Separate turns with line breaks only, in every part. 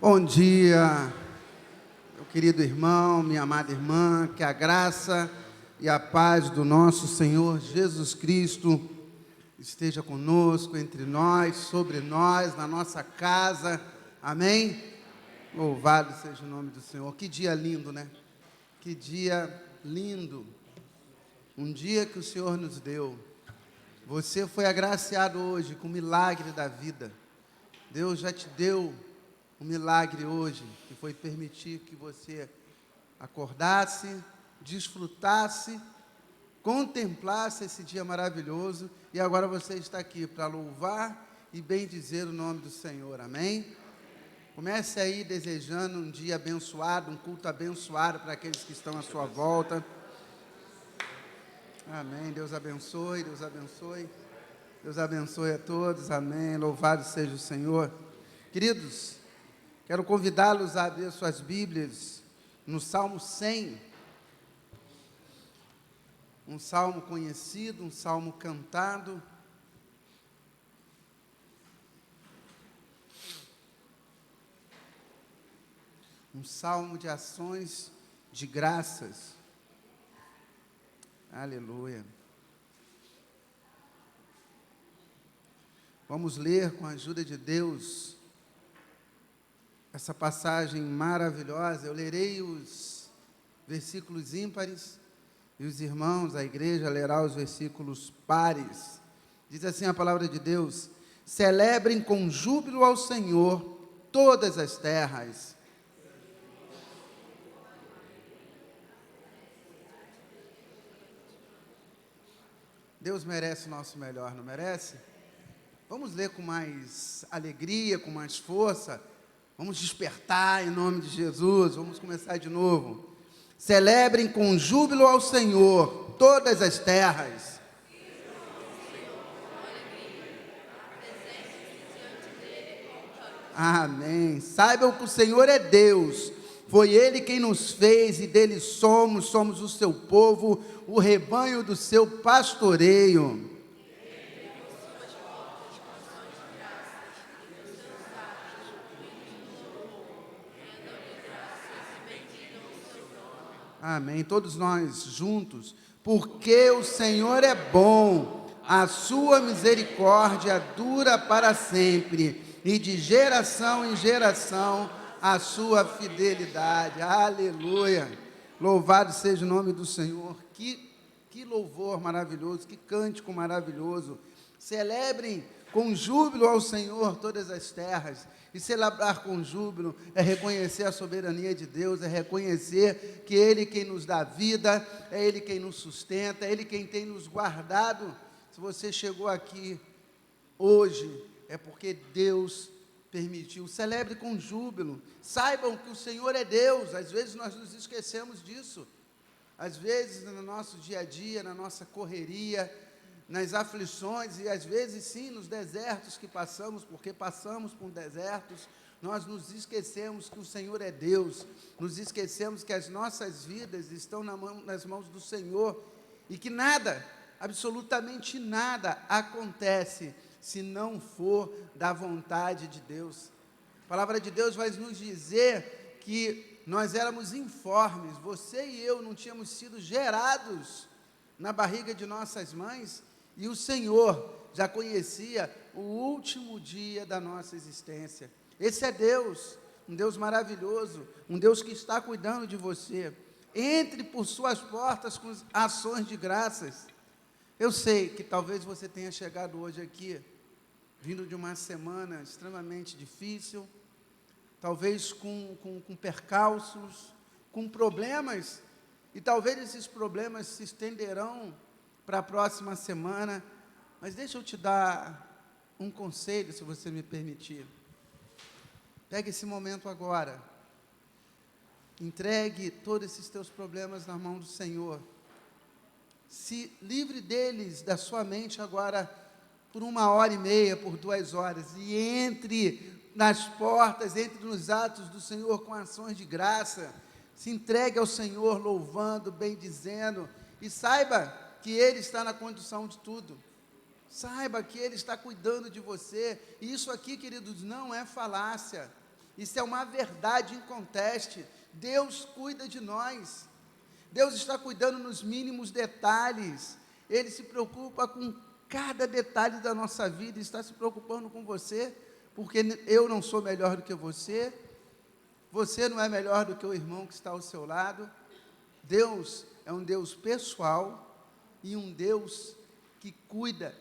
Bom dia, meu querido irmão, minha amada irmã, que a graça e a paz do nosso Senhor Jesus Cristo esteja conosco, entre nós, sobre nós, na nossa casa, amém? Louvado seja o nome do Senhor. Que dia lindo, né? Que dia lindo, um dia que o Senhor nos deu. Você foi agraciado hoje com o milagre da vida. Deus já te deu um milagre hoje, que foi permitir que você acordasse, desfrutasse, contemplasse esse dia maravilhoso, e agora você está aqui para louvar e bendizer o nome do Senhor, amém? Comece aí desejando um dia abençoado, um culto abençoado para aqueles que estão à sua volta. Amém, Deus abençoe, Deus abençoe, Deus abençoe a todos, amém, louvado seja o Senhor. Queridos, quero convidá-los a abrir suas Bíblias no Salmo 100, um salmo conhecido, um salmo cantado. Um salmo de ações de graças. Aleluia. Vamos ler com a ajuda de Deus essa passagem maravilhosa. Eu lerei os versículos ímpares e os irmãos, a igreja, lerá os versículos pares. Diz assim a palavra de Deus: celebrem com júbilo ao Senhor todas as terras. Deus merece o nosso melhor, não merece? Vamos ler com mais alegria, com mais força. Vamos despertar em nome de Jesus. Vamos começar de novo. Celebrem com júbilo ao Senhor todas as terras. Amém. Saibam que o Senhor é Deus. Foi Ele quem nos fez e dele somos o seu povo, o rebanho do seu pastoreio. Amém. Todos nós juntos. Porque o Senhor é bom, a sua misericórdia dura para sempre, e de geração em geração a sua fidelidade. Aleluia. Louvado seja o nome do Senhor. Que louvor maravilhoso, que cântico maravilhoso. Celebrem com júbilo ao Senhor todas as terras. E celebrar com júbilo é reconhecer a soberania de Deus, é reconhecer que Ele quem nos dá vida, é Ele quem nos sustenta, é Ele quem tem nos guardado. Se você chegou aqui hoje, é porque Deus permitiu. Celebre com júbilo. Saibam que o Senhor é Deus. Às vezes nós nos esquecemos disso. Às vezes no nosso dia a dia, na nossa correria, nas aflições e às vezes sim nos desertos que passamos, porque passamos por desertos, nós nos esquecemos que o Senhor é Deus, nos esquecemos que as nossas vidas estão nas mãos do Senhor e que nada, absolutamente nada acontece se não for da vontade de Deus. A palavra de Deus vai nos dizer que nós éramos informes, você e eu não tínhamos sido gerados na barriga de nossas mães, e o Senhor já conhecia o último dia da nossa existência. Esse é Deus, um Deus maravilhoso, um Deus que está cuidando de você. Entre por suas portas com ações de graças. Eu sei que talvez você tenha chegado hoje aqui, vindo de uma semana extremamente difícil, talvez com percalços, com problemas, e talvez esses problemas se estenderão para a próxima semana, mas deixa eu te dar um conselho, se você me permitir. Pegue esse momento agora, entregue todos esses teus problemas na mão do Senhor, se livre deles da sua mente agora, por 1h30, por 2 horas, e entre nas portas, entre nos atos do Senhor com ações de graça, se entregue ao Senhor louvando, bendizendo, e saiba que Ele está na condução de tudo. Saiba que Ele está cuidando de você. E isso aqui, queridos, não é falácia. Isso é uma verdade inconteste. Deus cuida de nós. Deus está cuidando nos mínimos detalhes. Ele se preocupa com cada detalhe da nossa vida, está se preocupando com você, porque eu não sou melhor do que você não é melhor do que o irmão que está ao seu lado. Deus é um Deus pessoal e um Deus que cuida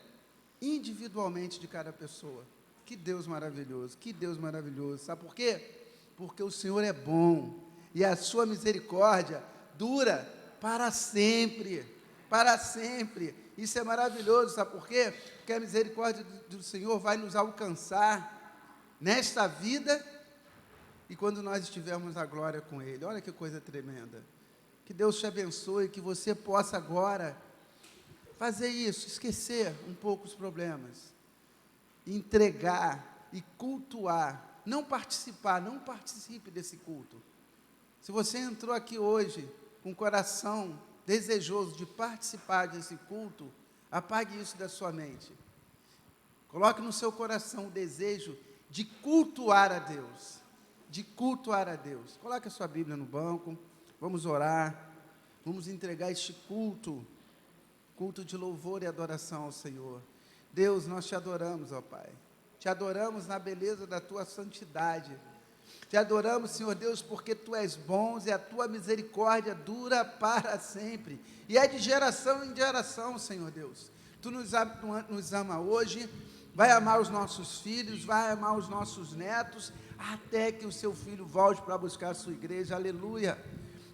individualmente de cada pessoa. Que Deus maravilhoso, que Deus maravilhoso. Sabe por quê? Porque o Senhor é bom e a sua misericórdia dura para sempre, para sempre. Isso é maravilhoso, sabe por quê? Porque a misericórdia do Senhor vai nos alcançar nesta vida e quando nós estivermos na glória com Ele. Olha que coisa tremenda. Que Deus te abençoe, que você possa agora fazer isso, esquecer um pouco os problemas, entregar e cultuar, não participar, não participe desse culto. Se você entrou aqui hoje com o coração desejoso de participar desse culto, apague isso da sua mente. Coloque no seu coração o desejo de cultuar a Deus, de cultuar a Deus. Coloque a sua Bíblia no banco, vamos orar, vamos entregar este culto de louvor e adoração ao Senhor. Deus, nós te adoramos, ó Pai, te adoramos na beleza da tua santidade, te adoramos, Senhor Deus, porque Tu és bom e a Tua misericórdia dura para sempre, e é de geração em geração, Senhor Deus. Tu nos ama hoje, vai amar os nossos filhos, vai amar os nossos netos, até que o Seu Filho volte para buscar a sua igreja, aleluia.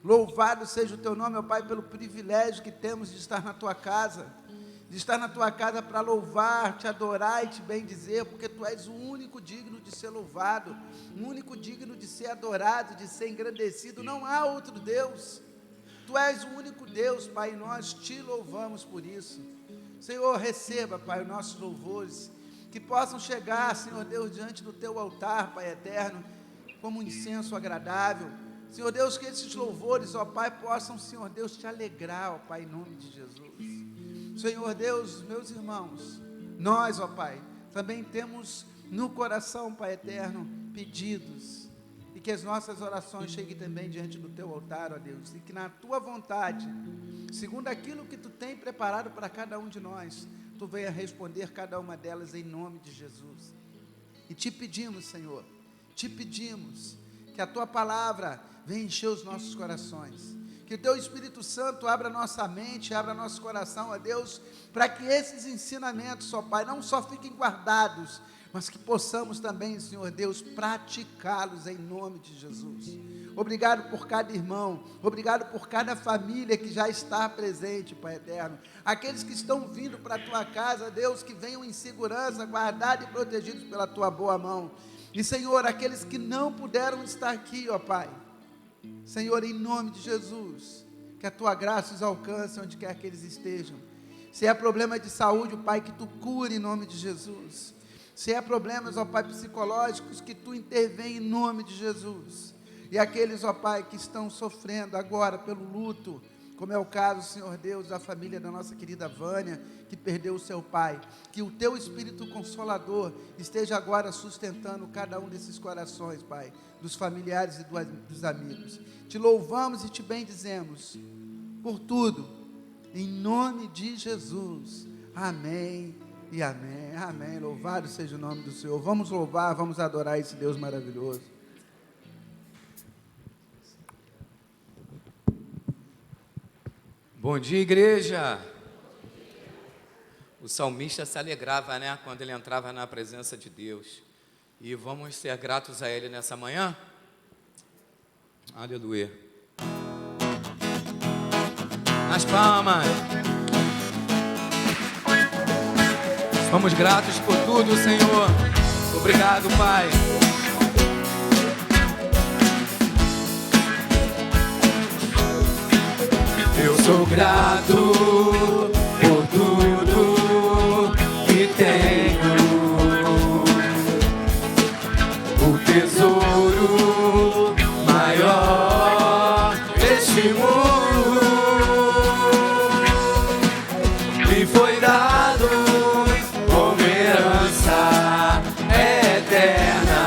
Louvado seja o Teu nome, ó Pai, pelo privilégio que temos de estar na Tua casa, para louvar, te adorar e te bendizer, porque Tu és o único digno de ser louvado, o único digno de ser adorado, de ser engrandecido. Não há outro Deus. Tu és o único Deus, Pai, e nós te louvamos por isso. Senhor, receba, Pai, os nossos louvores, que possam chegar, Senhor Deus, diante do Teu altar, Pai eterno, como um incenso agradável. Senhor Deus, que esses louvores, ó Pai, possam, Senhor Deus, te alegrar, ó Pai, em nome de Jesus. Senhor Deus, meus irmãos, nós, ó Pai, também temos no coração, Pai eterno, pedidos, e que as nossas orações cheguem também diante do Teu altar, ó Deus, e que na Tua vontade, segundo aquilo que Tu tem preparado para cada um de nós, Tu venha responder cada uma delas em nome de Jesus. E te pedimos, Senhor, te pedimos que a Tua palavra venha encher os nossos corações, que o Teu Espírito Santo abra nossa mente, abra nosso coração, ó Deus, para que esses ensinamentos, ó Pai, não só fiquem guardados, mas que possamos também, Senhor Deus, praticá-los em nome de Jesus. Obrigado por cada irmão, obrigado por cada família que já está presente, Pai eterno. Aqueles que estão vindo para a Tua casa, Deus, que venham em segurança, guardados e protegidos pela Tua boa mão. E, Senhor, aqueles que não puderam estar aqui, ó Pai, Senhor, em nome de Jesus, que a Tua graça os alcance onde quer que eles estejam. Se é problema de saúde, Pai, que Tu cure em nome de Jesus. Se é problemas, ó Pai, psicológicos, que Tu intervém em nome de Jesus. E aqueles, ó Pai, que estão sofrendo agora pelo luto, como é o caso, Senhor Deus, da família da nossa querida Vânia, que perdeu o seu pai, que o Teu Espírito Consolador esteja agora sustentando cada um desses corações, Pai, dos familiares e dos amigos. Te louvamos e te bendizemos por tudo, em nome de Jesus. Amém e amém, amém. Louvado seja o nome do Senhor. Vamos louvar, vamos adorar esse Deus maravilhoso.
Bom dia, igreja. O salmista se alegrava, né, quando ele entrava na presença de Deus. E vamos ser gratos a Ele nessa manhã? Aleluia. Nas palmas. Somos gratos por tudo, Senhor. Obrigado, Pai. Eu sou grato por tudo que tenho, o tesouro maior deste mundo me foi dado como herança eterna.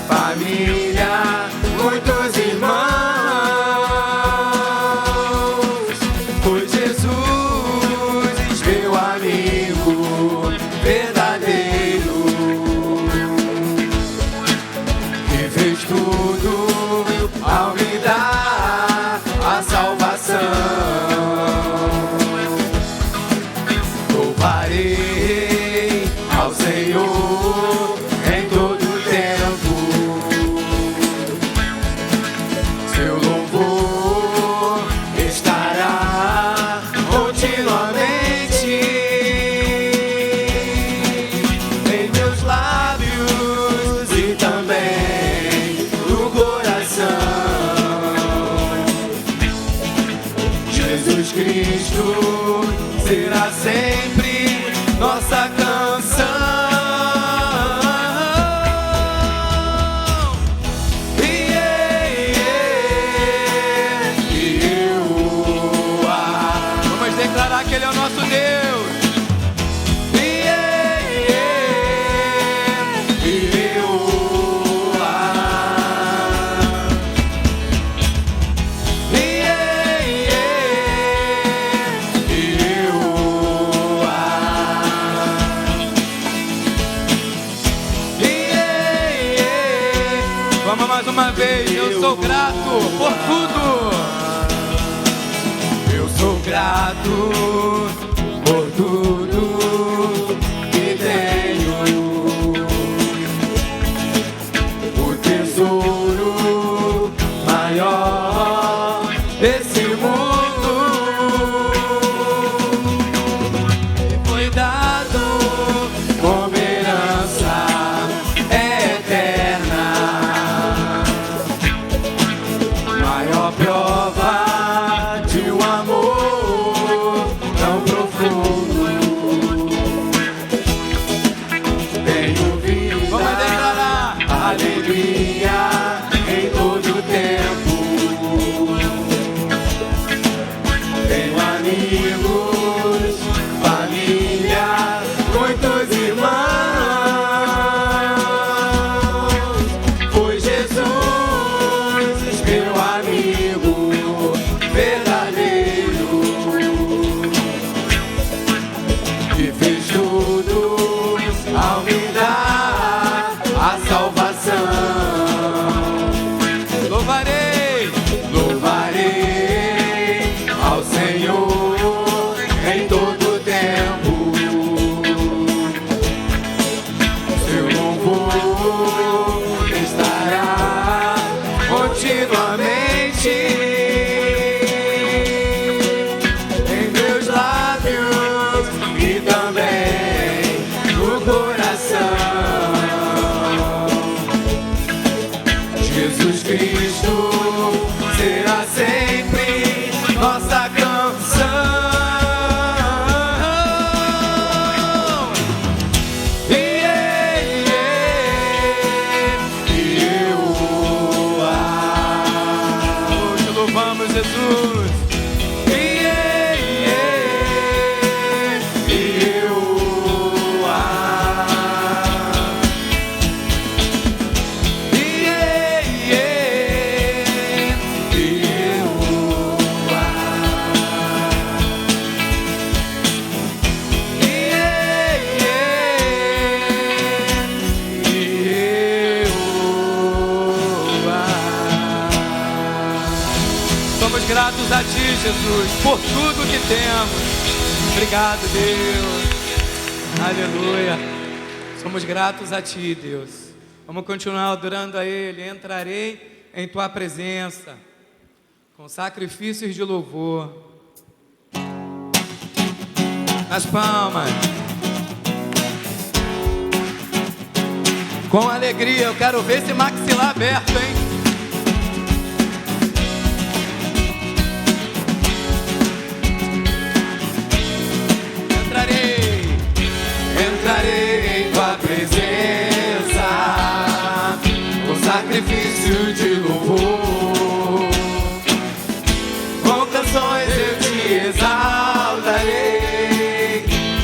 família, muitos irmãos. Foi Jesus, meu amigo verdadeiro, que fez tudo ao me dar a salvação. Louvarei ao Senhor em todo tempo, seu louvor estará continuamente em meus lábios e também no coração. Jesus Cristo será sempre nossa canção. Vamos declarar que Ele é o nosso Deus. Vamos mais uma vez. Eu sou grato por tudo. Eu sou grato por tudo que tenho. O tesouro maior desse mundo me foi dado como herança eterna. Maior prova de um amor tão profundo. Tenho vida, vamos declarar, alegria em todo tempo. Tenho amigos, família, muitos irmãos. Foi Jesus, meu amigo verdadeiro, que fez tudo ao me dar a salvação. Louvarei, louvarei ao Senhor em todo tempo. Seu louvor estará continuamente em meus lábios e também no coração. Jesus Cristo será sempre nossa canção. Te louvamos, Jesus. Somos gratos a Ti, Jesus, por tudo que temos. Obrigado, Deus. Aleluia. Somos gratos a Ti, Deus. Vamos continuar adorando a Ele. Entrarei em Tua presença com sacrifícios de louvor. Nas palmas. Com alegria. Eu quero ver esse maxilar aberto, hein? Entrarei em Tua presença com sacrifício de louvor. Com canções eu Te exaltarei.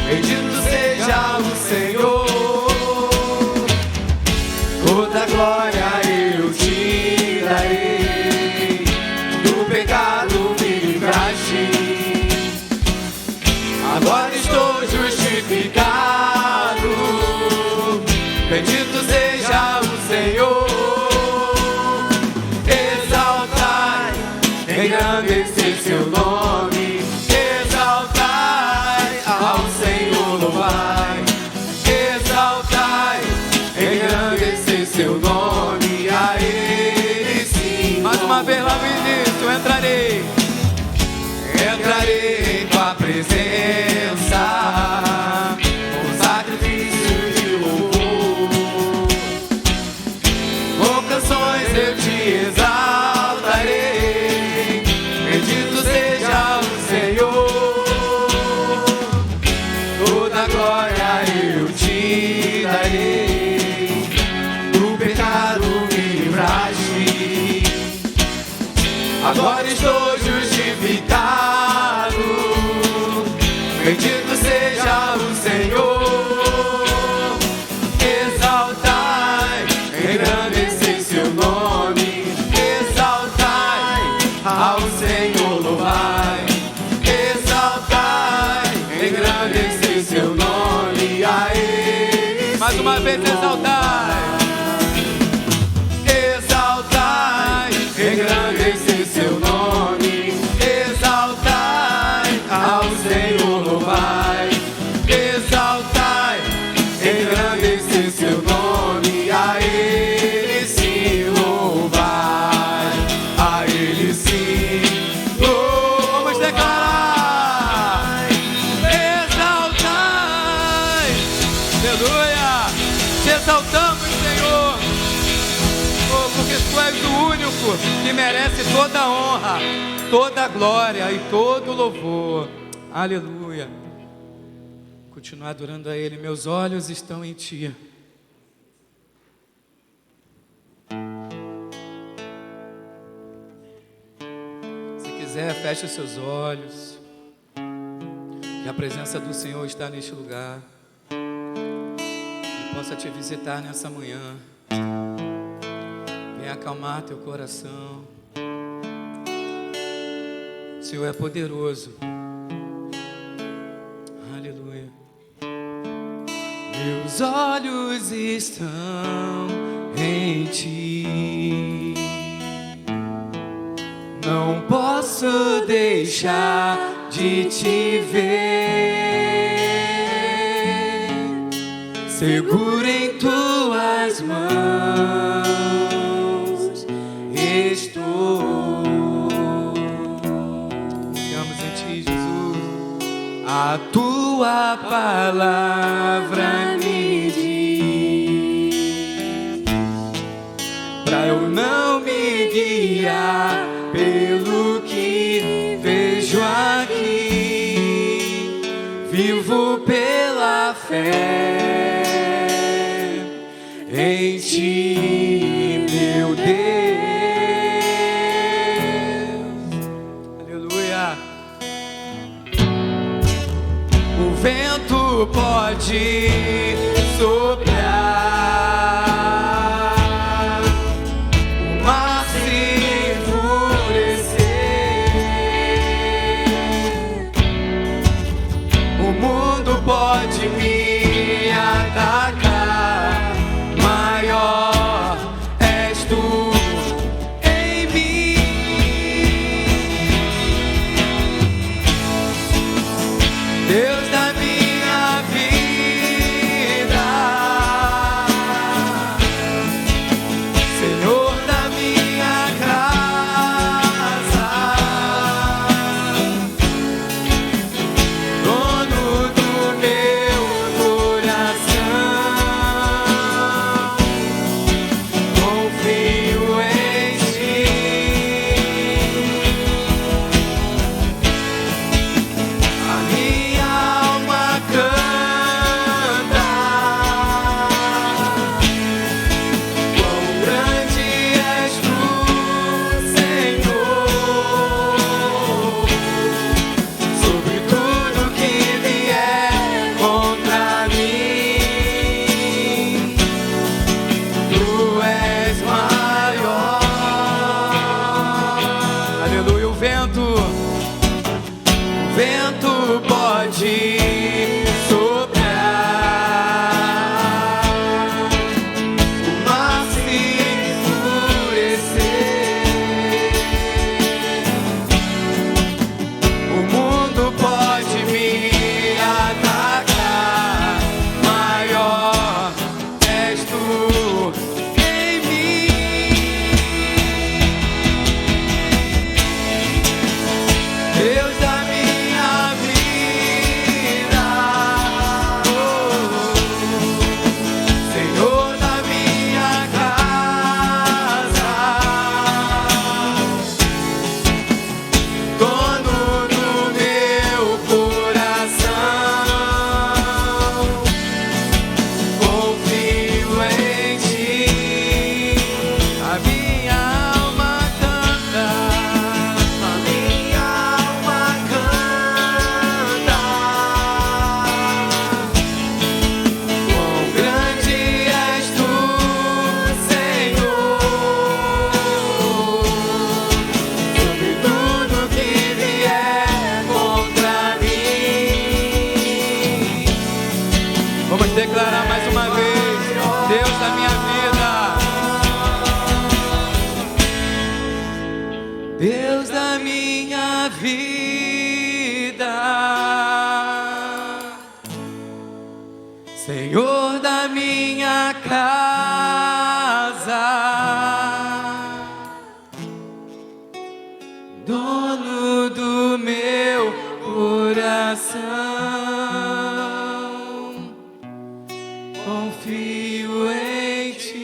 Bendito seja o Senhor. Toda seu nome, exaltai ao Senhor, louvai, exaltai, engrandecei seu nome, a Ele sim. Mais uma vez lá no início, entrarei em tua presença, com sacrifício de louvor, com canções eu te exaltarei, bendito seja o Senhor, toda glória eu te darei, do pecado me livraste, agora estou justificado, bendito seja o Senhor, exaltai, engrandecei seu nome, exaltai ao Senhor, louvai, exaltai, engrandecei seu nome, a Ele. Mais uma vez exaltai, exaltai, engrandecei seu nome, exaltai ao Senhor, louvai, exaltai, engrandecei seu nome, a Ele sim louvai, a Ele sim louvai. Vamos declarar, exaltai, aleluia, te exaltamos, Senhor, porque Tu és o único que merece toda a honra, toda a glória e todo o louvor. Aleluia. Continuar adorando a Ele. Meus olhos estão em Ti. Se quiser, feche os seus olhos, que a presença do Senhor está neste lugar e possa te visitar nessa manhã. Venha acalmar teu coração. O Senhor é poderoso. Aleluia. Meus olhos estão em Ti, não posso deixar de Te ver, seguro em Tuas mãos estou. Confiamos em Ti, Jesus. A Tua palavra me diz pra eu não me guiar pelo que vejo aqui, vivo pela fé em Ti, meu Deus. Aleluia. O vento pode soprar, o mar se enfurecer, o mundo pode me atacar, maior és Tu em mim. Deus da minha vida, Deus da minha vida, Senhor da minha casa, dono do meu coração, confio em Ti.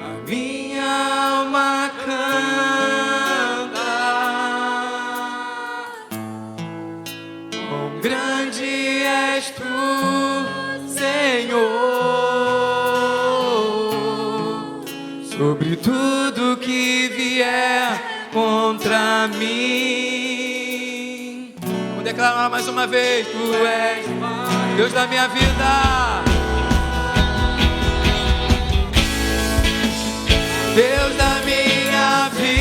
A minha alma canta, quão grande és Tu, Senhor, sobre tudo que vier contra mim. Vamos declarar mais uma vez: Tu és Deus da minha vida, Deus da minha vida,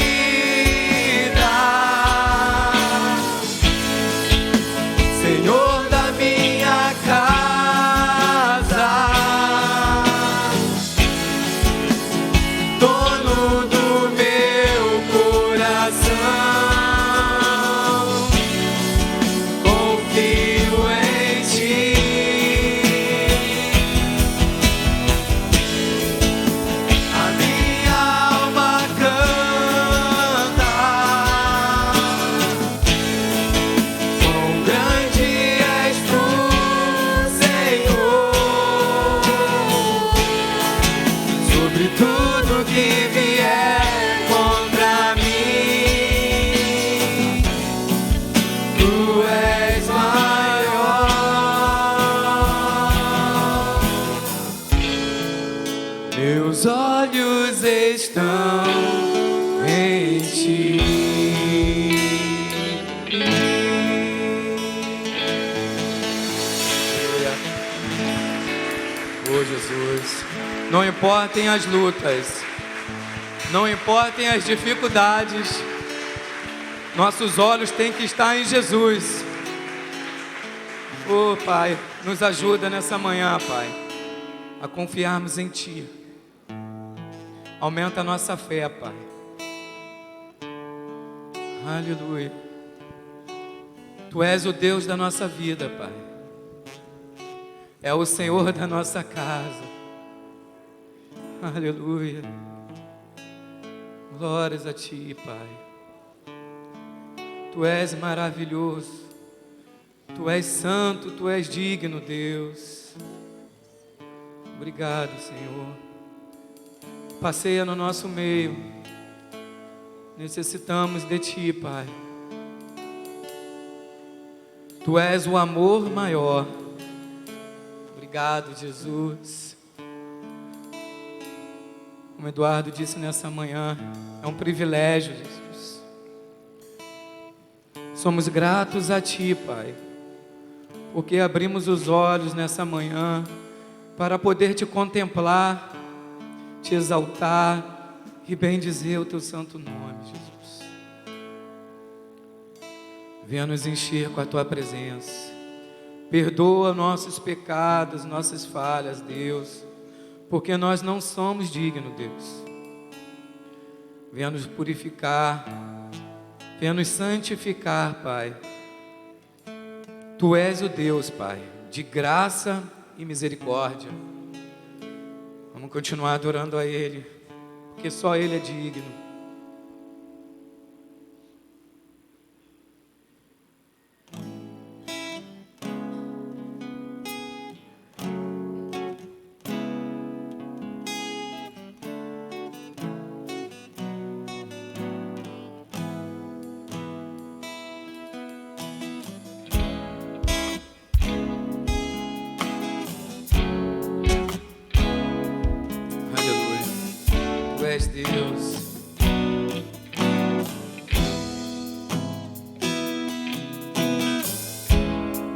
Senhor da minha casa, dono do meu coração, confio em Ti. A minha alma canta, quão grande és Tu, Senhor, sobre tudo que vier contra mim, Tu és maior. Meus olhos estão em Ti. Oh, Jesus, não importem as lutas, não importem as dificuldades, nossos olhos têm que estar em Jesus. Oh, Pai, nos ajuda nessa manhã, Pai, a confiarmos em Ti. Aumenta a nossa fé, Pai. Aleluia. Tu és o Deus da nossa vida, Pai. É o Senhor da nossa casa. Aleluia. Glórias a Ti, Pai. Tu és maravilhoso. Tu és santo, Tu és digno, Deus. Obrigado, Senhor. Passeia no nosso meio. Necessitamos de Ti, Pai. Tu és o amor maior. Obrigado, Jesus. Como Eduardo disse nessa manhã, é um privilégio, Jesus. Somos gratos a Ti, Pai, porque abrimos os olhos nessa manhã para poder Te contemplar, Te exaltar e bendizer o Teu santo nome, Jesus. Venha nos encher com a Tua presença. Perdoa nossos pecados, nossas falhas, Deus, porque nós não somos dignos, Deus. Venha nos purificar, venha nos santificar, Pai. Tu és o Deus, Pai, de graça e misericórdia. Vamos continuar adorando a Ele, porque só Ele é digno. Tu és Deus.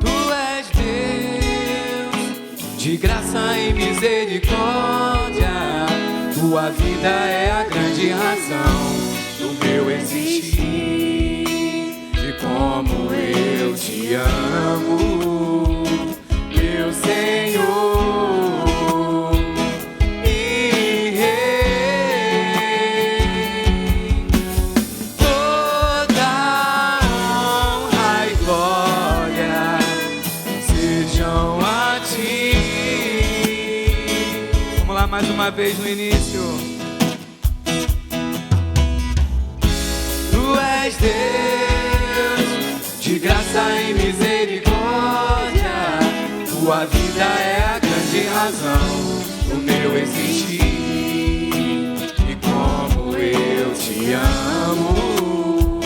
Tu és Deus de graça e misericórdia. Tua vida é a grande razão do meu existir, de como eu te amo, meu Senhor. E mais uma vez no início. Tu és Deus de graça e misericórdia. Tua vida é a grande razão do meu existir. E como eu te amo,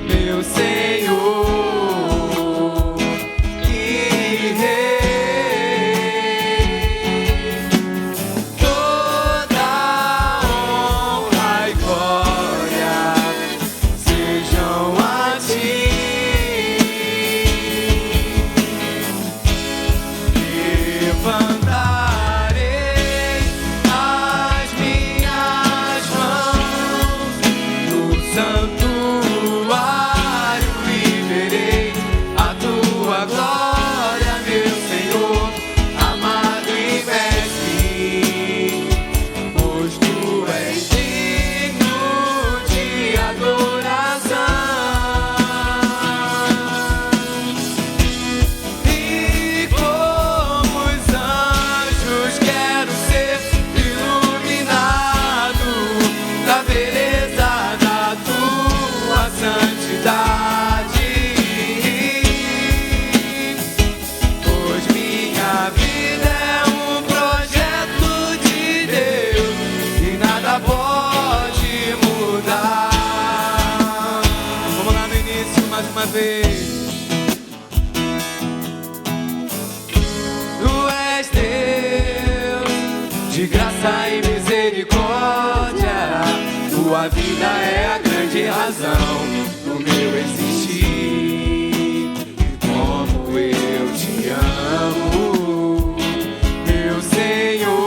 meu Senhor. Tu és Deus de graça e misericórdia. Tua vida é a grande razão do meu existir. E como eu te amo, meu Senhor.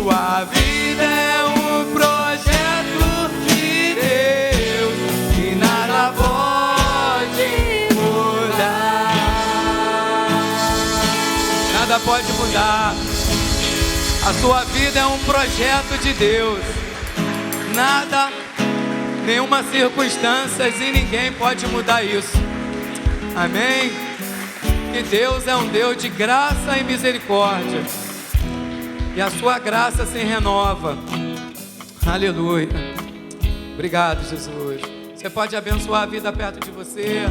Tua vida é um projeto de Deus e nada pode mudar. Nada pode mudar. A sua vida é um projeto de Deus. Nada, nenhuma circunstância e ninguém pode mudar isso. Amém? Que Deus é um Deus de graça e misericórdia. E a sua graça se renova. Aleluia. Obrigado, Jesus. Você pode abençoar a vida perto de você,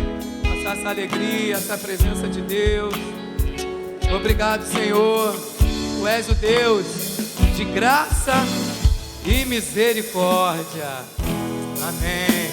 passar essa alegria, essa presença de Deus. Obrigado, Senhor. Tu és o Deus de graça e misericórdia. Amém.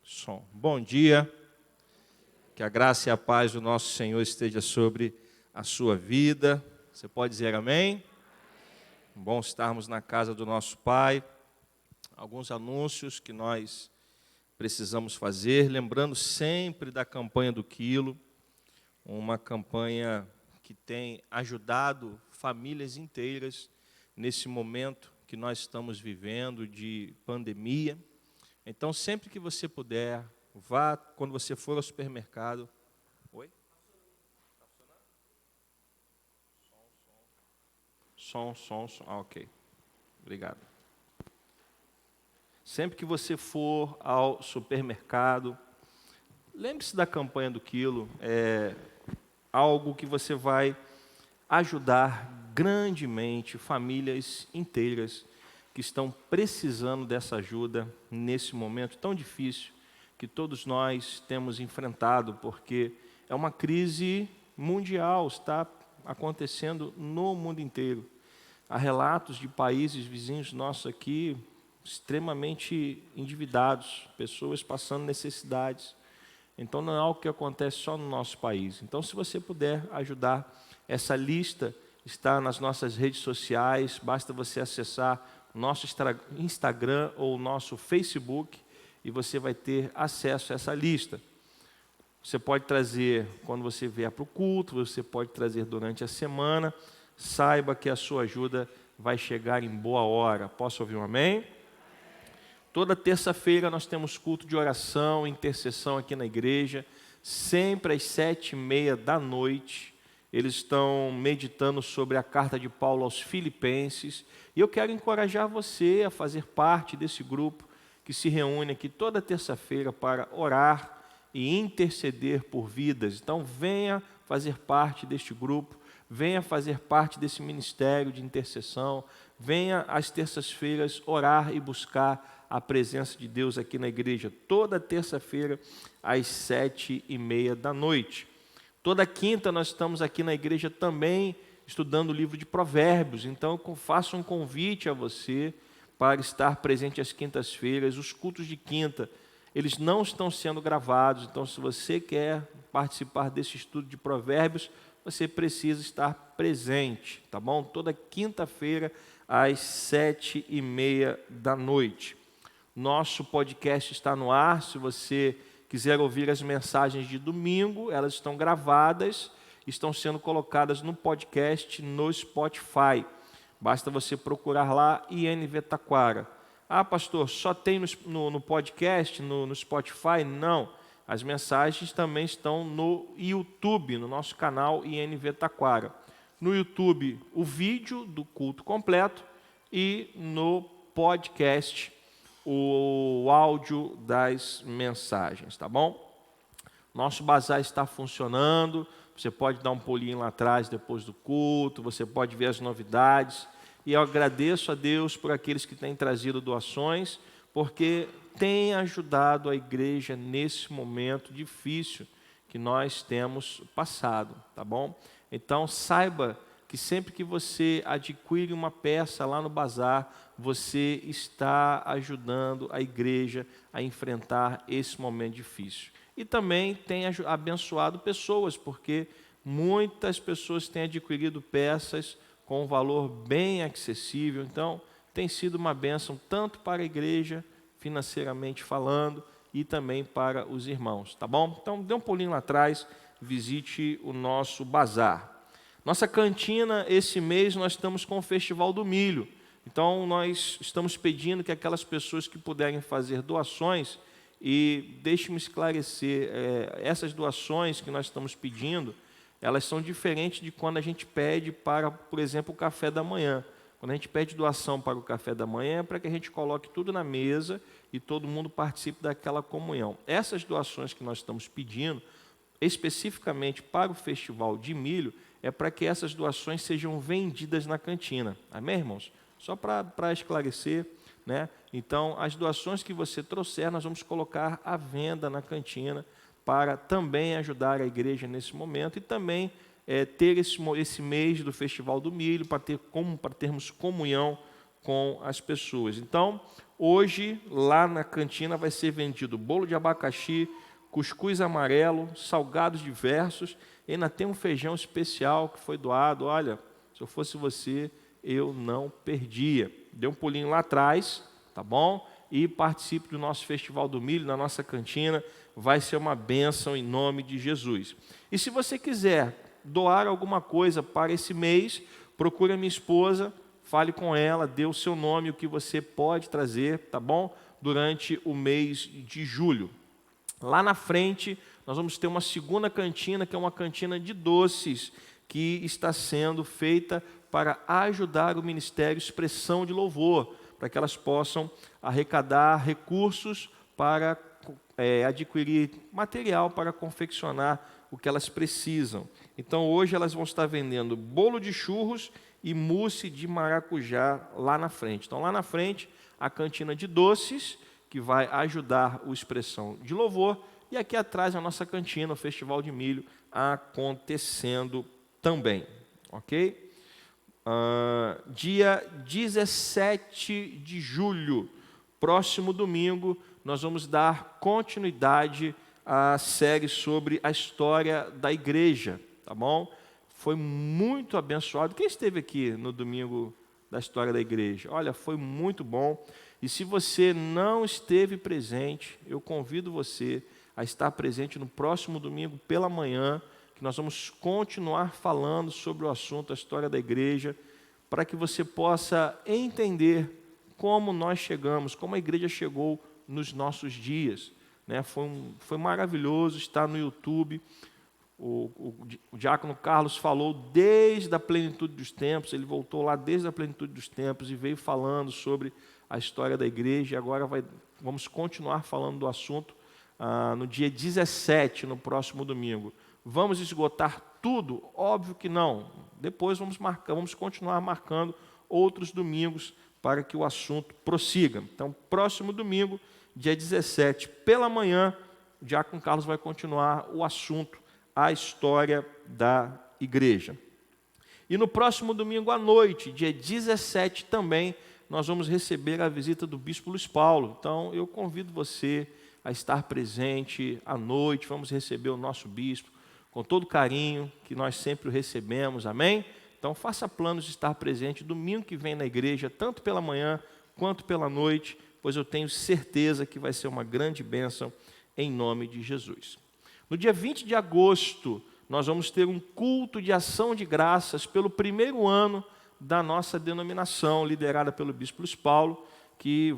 Som. Bom dia, que a graça e a paz do nosso Senhor esteja sobre a sua vida. Você pode dizer amém? Bom estarmos na casa do nosso Pai. Alguns anúncios que nós precisamos fazer, lembrando sempre da campanha do quilo, uma campanha que tem ajudado famílias inteiras nesse momento que nós estamos vivendo de pandemia. Então, sempre que você puder, vá, quando você for ao supermercado. Oi? Está funcionando? Som. Ah, ok. Obrigado. Sempre que você for ao supermercado, lembre-se da campanha do quilo. É algo que você vai ajudar grandemente famílias inteiras que estão precisando dessa ajuda nesse momento tão difícil que todos nós temos enfrentado, porque é uma crise mundial, está acontecendo no mundo inteiro. Há relatos de países vizinhos nossos aqui extremamente endividados, pessoas passando necessidades. Então não é algo que acontece só no nosso país. Então, se você puder ajudar, essa lista está nas nossas redes sociais, basta você acessar nosso Instagram ou nosso Facebook e você vai ter acesso a essa lista. Você pode trazer quando você vier para o culto, você pode trazer durante a semana. Saiba que a sua ajuda vai chegar em boa hora. Posso ouvir um amém? Toda terça-feira nós temos culto de oração, intercessão aqui na igreja, sempre às 7h30 Eles estão meditando sobre a carta de Paulo aos Filipenses. E eu quero encorajar você a fazer parte desse grupo que se reúne aqui toda terça-feira para orar e interceder por vidas. Então, venha fazer parte deste grupo, venha fazer parte desse ministério de intercessão, venha às terças-feiras orar e buscar a presença de Deus aqui na igreja, toda terça-feira às 7h30. Toda quinta nós estamos aqui na igreja também estudando o livro de Provérbios. Então, eu faço um convite a você para estar presente às quintas-feiras. Os cultos de quinta, eles não estão sendo gravados. Então, se você quer participar desse estudo de Provérbios, você precisa estar presente, tá bom? Toda quinta-feira às 7h30. Nosso podcast está no ar. Se você quiser ouvir as mensagens de domingo, elas estão gravadas, estão sendo colocadas no podcast no Spotify. Basta você procurar lá INV Taquara. Ah, pastor, só tem no podcast, no Spotify? Não. As mensagens também estão no YouTube, no nosso canal INV Taquara. No YouTube, o vídeo do culto completo e no podcast, o áudio das mensagens, tá bom? Nosso bazar está funcionando, você pode dar um pulinho lá atrás depois do culto, você pode ver as novidades, e eu agradeço a Deus por aqueles que têm trazido doações, porque tem ajudado a igreja nesse momento difícil que nós temos passado, tá bom? Então, saiba que sempre que você adquire uma peça lá no bazar, você está ajudando a igreja a enfrentar esse momento difícil. E também tem abençoado pessoas, porque muitas pessoas têm adquirido peças com um valor bem acessível. Então, tem sido uma bênção tanto para a igreja, financeiramente falando, e também para os irmãos, tá bom? Então, dê um pulinho lá atrás, visite o nosso bazar. Nossa cantina, esse mês, nós estamos com o Festival do Milho. Então, nós estamos pedindo que aquelas pessoas que puderem fazer doações, e deixe-me esclarecer, essas doações que nós estamos pedindo, elas são diferentes de quando a gente pede para, por exemplo, o café da manhã. Quando a gente pede doação para o café da manhã, é para que a gente coloque tudo na mesa e todo mundo participe daquela comunhão. Essas doações que nós estamos pedindo, especificamente para o Festival de Milho, é para que essas doações sejam vendidas na cantina. Amém, irmãos? Só para esclarecer, né? Então, as doações que você trouxer, nós vamos colocar à venda na cantina para também ajudar a igreja nesse momento e também ter esse mês do Festival do Milho para termos comunhão com as pessoas. Então, hoje, lá na cantina vai ser vendido bolo de abacaxi, cuscuz amarelo, salgados diversos, e ainda tem um feijão especial que foi doado. Olha, se eu fosse você, eu não perdia. Dê um pulinho lá atrás, tá bom? E participe do nosso Festival do Milho, na nossa cantina. Vai ser uma bênção em nome de Jesus. E se você quiser doar alguma coisa para esse mês, procure a minha esposa, fale com ela, dê o seu nome, o que você pode trazer, tá bom? Durante o mês de julho. Lá na frente, nós vamos ter uma segunda cantina, que é uma cantina de doces, que está sendo feita para ajudar o Ministério Expressão de Louvor, para que elas possam arrecadar recursos para adquirir material para confeccionar o que elas precisam. Então, hoje elas vão estar vendendo bolo de churros e mousse de maracujá lá na frente. Então, lá na frente, a cantina de doces, que vai ajudar o Expressão de Louvor, e aqui atrás a nossa cantina, o Festival de Milho, acontecendo também, ok? Dia 17 de julho, próximo domingo, nós vamos dar continuidade à série sobre a história da igreja, tá bom? Foi muito abençoado. Quem esteve aqui no domingo da história da igreja? Olha, foi muito bom. E se você não esteve presente, eu convido você a estar presente no próximo domingo pela manhã, que nós vamos continuar falando sobre o assunto, a história da igreja, para que você possa entender como nós chegamos, como a igreja chegou nos nossos dias, né? Foi maravilhoso estar no YouTube. O diácono Carlos falou desde a plenitude dos tempos, ele voltou lá desde a plenitude dos tempos e veio falando sobre a história da igreja, e agora vamos continuar falando do assunto no dia 17, no próximo domingo. Vamos esgotar tudo? Óbvio que não. Depois vamos continuar marcando outros domingos para que o assunto prossiga. Então, próximo domingo, dia 17, pela manhã, o diácono Carlos vai continuar o assunto, a história da igreja. E no próximo domingo à noite, dia 17 também, nós vamos receber a visita do bispo Luiz Paulo. Então, eu convido você a estar presente à noite, vamos receber o nosso bispo com todo carinho que nós sempre o recebemos, amém? Então, faça planos de estar presente domingo que vem na igreja, tanto pela manhã quanto pela noite, pois eu tenho certeza que vai ser uma grande bênção em nome de Jesus. No dia 20 de agosto, nós vamos ter um culto de ação de graças pelo primeiro ano da nossa denominação, liderada pelo bispo Luiz Paulo, que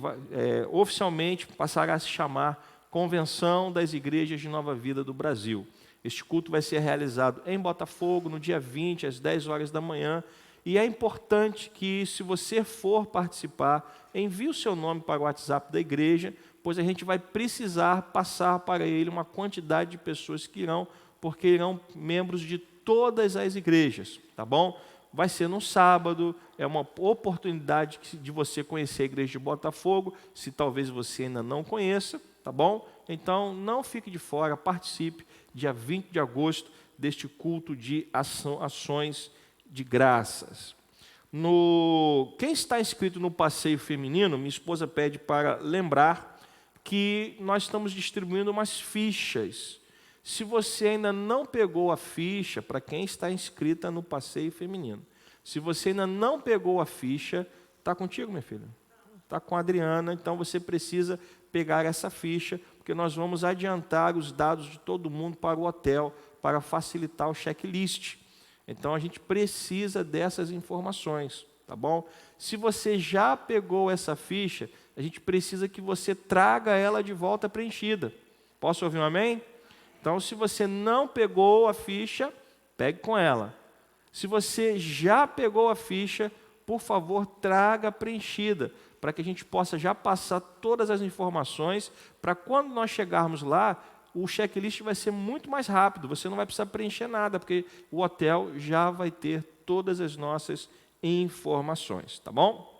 oficialmente passará a se chamar Convenção das Igrejas de Nova Vida do Brasil. Este culto vai ser realizado em Botafogo, no dia 20, às 10 horas da manhã, e é importante que, se você for participar, envie o seu nome para o WhatsApp da igreja, pois a gente vai precisar passar para ele uma quantidade de pessoas que irão, porque irão membros de todas as igrejas, tá bom? Vai ser no sábado, é uma oportunidade de você conhecer a igreja de Botafogo, se talvez você ainda não conheça, tá bom? Então, não fique de fora, participe, dia 20 de agosto, deste culto de ações de graças. Quem está inscrito no passeio feminino, minha esposa pede para lembrar que nós estamos distribuindo umas fichas. Se você ainda não pegou a ficha, para quem está inscrita no passeio feminino, se você ainda não pegou a ficha, está contigo, minha filha? Está com a Adriana, então você precisa pegar essa ficha, porque nós vamos adiantar os dados de todo mundo para o hotel, para facilitar o checklist. Então, a gente precisa dessas informações, tá bom? Se você já pegou essa ficha, a gente precisa que você traga ela de volta preenchida. Posso ouvir um amém? Então, se você não pegou a ficha, pegue com ela. Se você já pegou a ficha, por favor, traga preenchida, para que a gente possa já passar todas as informações, para quando nós chegarmos lá, o checklist vai ser muito mais rápido, você não vai precisar preencher nada, porque o hotel já vai ter todas as nossas informações, tá bom?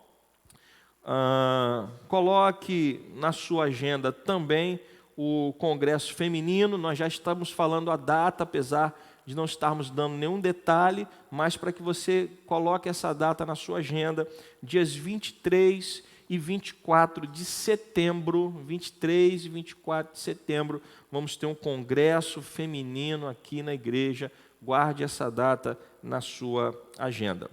Coloque na sua agenda também o Congresso Feminino, nós já estamos falando a data, apesar de não estarmos dando nenhum detalhe, mas para que você coloque essa data na sua agenda, dias 23 e 24 de setembro, 23 e 24 de setembro, vamos ter um congresso feminino aqui na igreja, guarde essa data na sua agenda.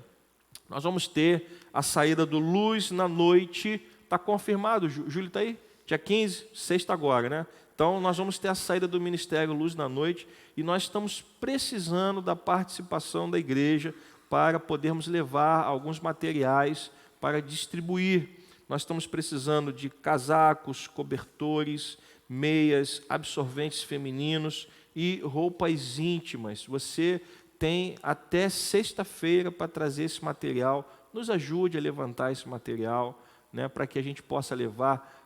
Nós vamos ter a saída do Luz na Noite, está confirmado, Júlio está aí? Dia 15, sexta agora, né? Então, nós vamos ter a saída do Ministério Luz na Noite e nós estamos precisando da participação da igreja para podermos levar alguns materiais para distribuir. Nós estamos precisando de casacos, cobertores, meias, absorventes femininos e roupas íntimas. Você tem até sexta-feira para trazer esse material. Nos ajude a levantar esse material, né, para que a gente possa levar.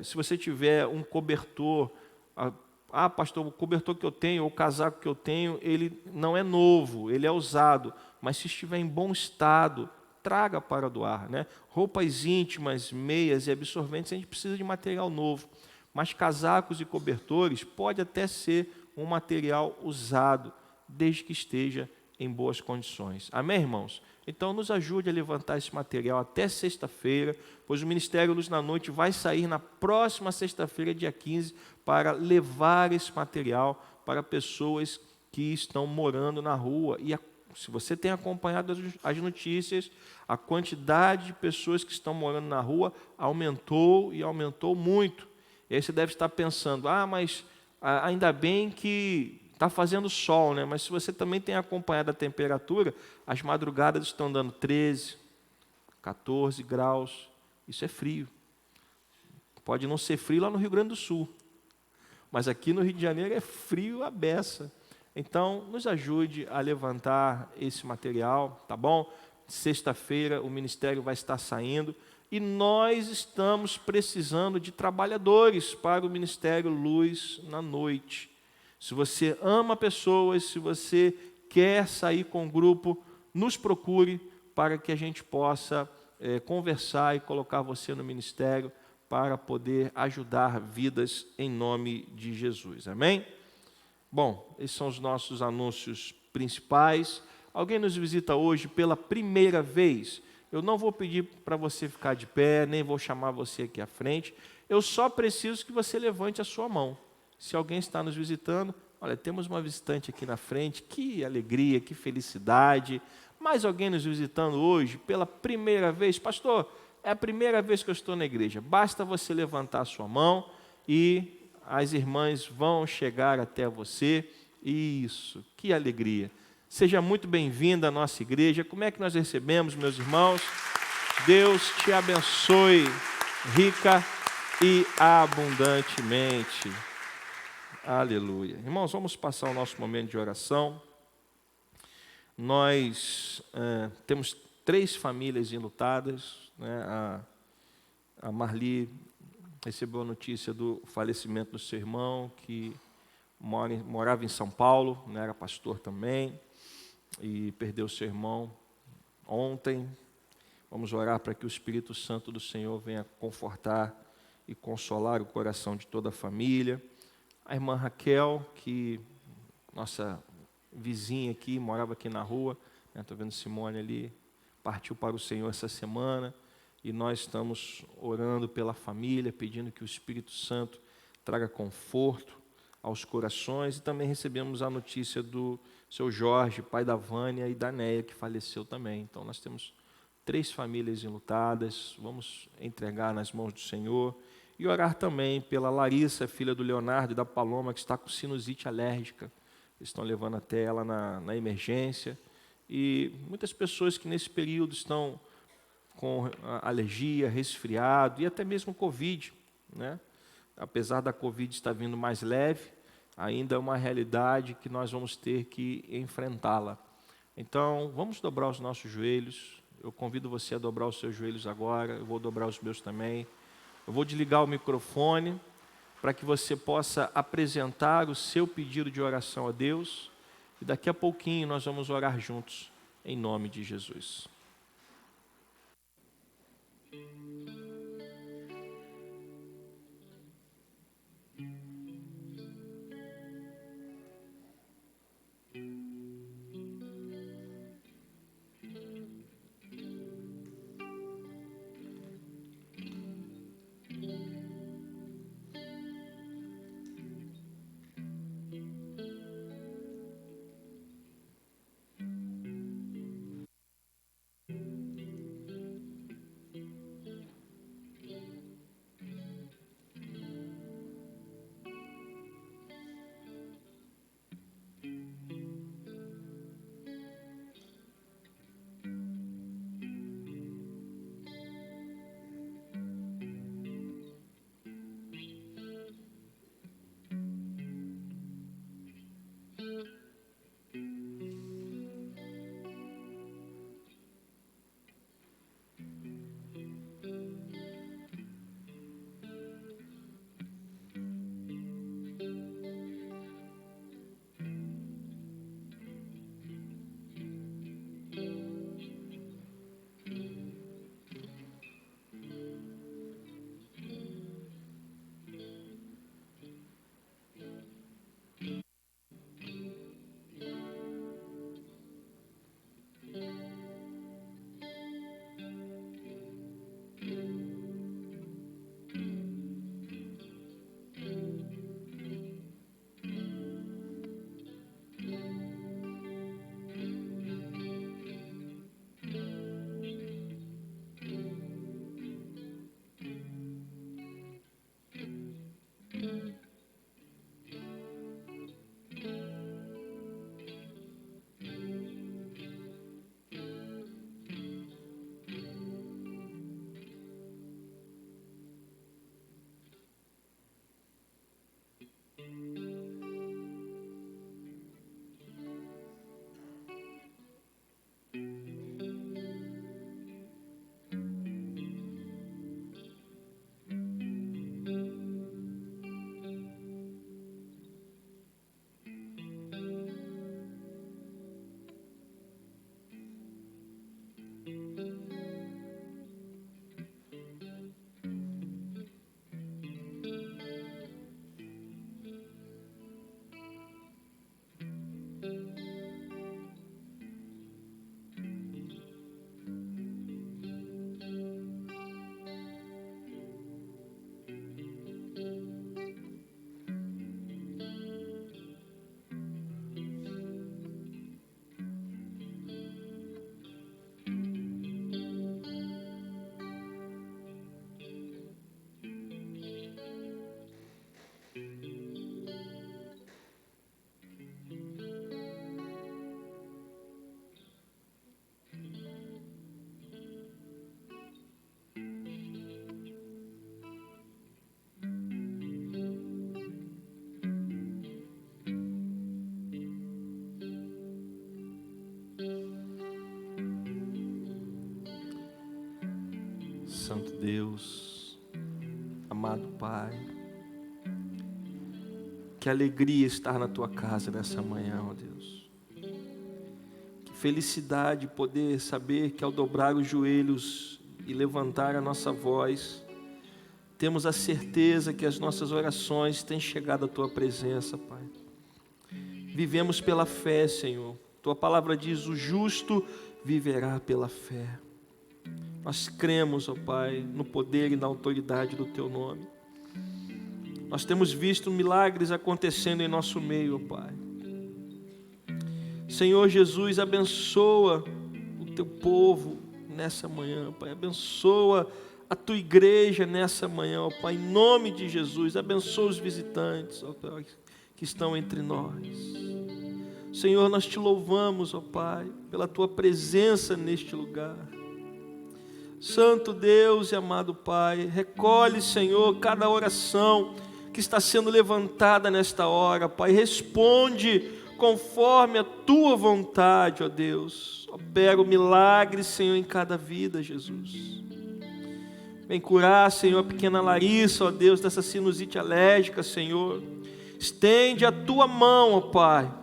Se você tiver um cobertor, pastor, o cobertor que eu tenho, ou o casaco que eu tenho, ele não é novo, ele é usado, mas se estiver em bom estado, traga para doar, né? Roupas íntimas, meias e absorventes, a gente precisa de material novo, mas casacos e cobertores pode até ser um material usado, desde que esteja em boas condições. Amém, irmãos? Então, nos ajude a levantar esse material até sexta-feira, pois o Ministério Luz na Noite vai sair na próxima sexta-feira, dia 15, para levar esse material para pessoas que estão morando na rua. E se você tem acompanhado as notícias, a quantidade de pessoas que estão morando na rua aumentou e aumentou muito. E aí você deve estar pensando, mas ainda bem que está fazendo sol, né? Mas se você também tem acompanhado a temperatura, as madrugadas estão dando 13, 14 graus. Isso é frio. Pode não ser frio lá no Rio Grande do Sul, mas aqui no Rio de Janeiro é frio a beça. Então, nos ajude a levantar esse material, tá bom? Sexta-feira o ministério vai estar saindo e nós estamos precisando de trabalhadores para o Ministério Luz na Noite. Se você ama pessoas, se você quer sair com um grupo, nos procure para que a gente possa conversar e colocar você no ministério para poder ajudar vidas em nome de Jesus. Amém? Bom, esses são os nossos anúncios principais. Alguém nos visita hoje pela primeira vez? Eu não vou pedir para você ficar de pé, nem vou chamar você aqui à frente. Eu só preciso que você levante a sua mão. Se alguém está nos visitando, olha, temos uma visitante aqui na frente, que alegria, que felicidade. Mais alguém nos visitando hoje pela primeira vez? Pastor, é a primeira vez que eu estou na igreja. Basta você levantar a sua mão e as irmãs vão chegar até você. Isso, que alegria. Seja muito bem-vinda à nossa igreja. Como é que nós recebemos, meus irmãos? Deus te abençoe rica e abundantemente. Aleluia. Irmãos, vamos passar o nosso momento de oração. Nós temos 3 famílias enlutadas, né? A Marli recebeu a notícia do falecimento do seu irmão, que morava em São Paulo, né? Era pastor também, e perdeu seu irmão ontem. Vamos orar para que o Espírito Santo do Senhor venha confortar e consolar o coração de toda a família. A irmã Raquel, que nossa vizinha aqui, morava aqui na rua, estou vendo Simone ali, partiu para o Senhor essa semana, e nós estamos orando pela família, pedindo que o Espírito Santo traga conforto aos corações, e também recebemos a notícia do seu Jorge, pai da Vânia e da Neia, que faleceu também. Então nós temos 3 famílias enlutadas, vamos entregar nas mãos do Senhor, E orar também pela Larissa, filha do Leonardo e da Paloma, que está com sinusite alérgica. Eles estão levando até ela na emergência. E muitas pessoas que nesse período estão com alergia, resfriado e até mesmo Covid, né? Apesar da Covid estar vindo mais leve, ainda é uma realidade que nós vamos ter que enfrentá-la. Então, vamos dobrar os nossos joelhos. Eu convido você a dobrar os seus joelhos agora, eu vou dobrar os meus também. Eu vou desligar o microfone para que você possa apresentar o seu pedido de oração a Deus. E daqui a pouquinho nós vamos orar juntos, em nome de Jesus. Santo Deus, amado Pai, que alegria estar na Tua casa nessa manhã, ó Deus. Que felicidade poder saber que ao dobrar os joelhos e levantar a nossa voz, temos a certeza que as nossas orações têm chegado à Tua presença, Pai. Vivemos pela fé, Senhor. Tua palavra diz: o justo viverá pela fé. Nós cremos, ó Pai, no poder e na autoridade do Teu nome. Nós temos visto milagres acontecendo em nosso meio, ó Pai. Senhor Jesus, abençoa o Teu povo nessa manhã, Pai. Abençoa a tua igreja nessa manhã, ó Pai, em nome de Jesus. Abençoa os visitantes, ó Pai, que estão entre nós. Senhor, nós te louvamos, ó Pai, pela tua presença neste lugar. Santo Deus e amado Pai, recolhe, Senhor, cada oração que está sendo levantada nesta hora, Pai. Responde conforme a tua vontade, ó Deus. Opera o milagre, Senhor, em cada vida, Jesus. Vem curar, Senhor, a pequena Larissa, ó Deus, dessa sinusite alérgica, Senhor. Estende a tua mão, ó Pai,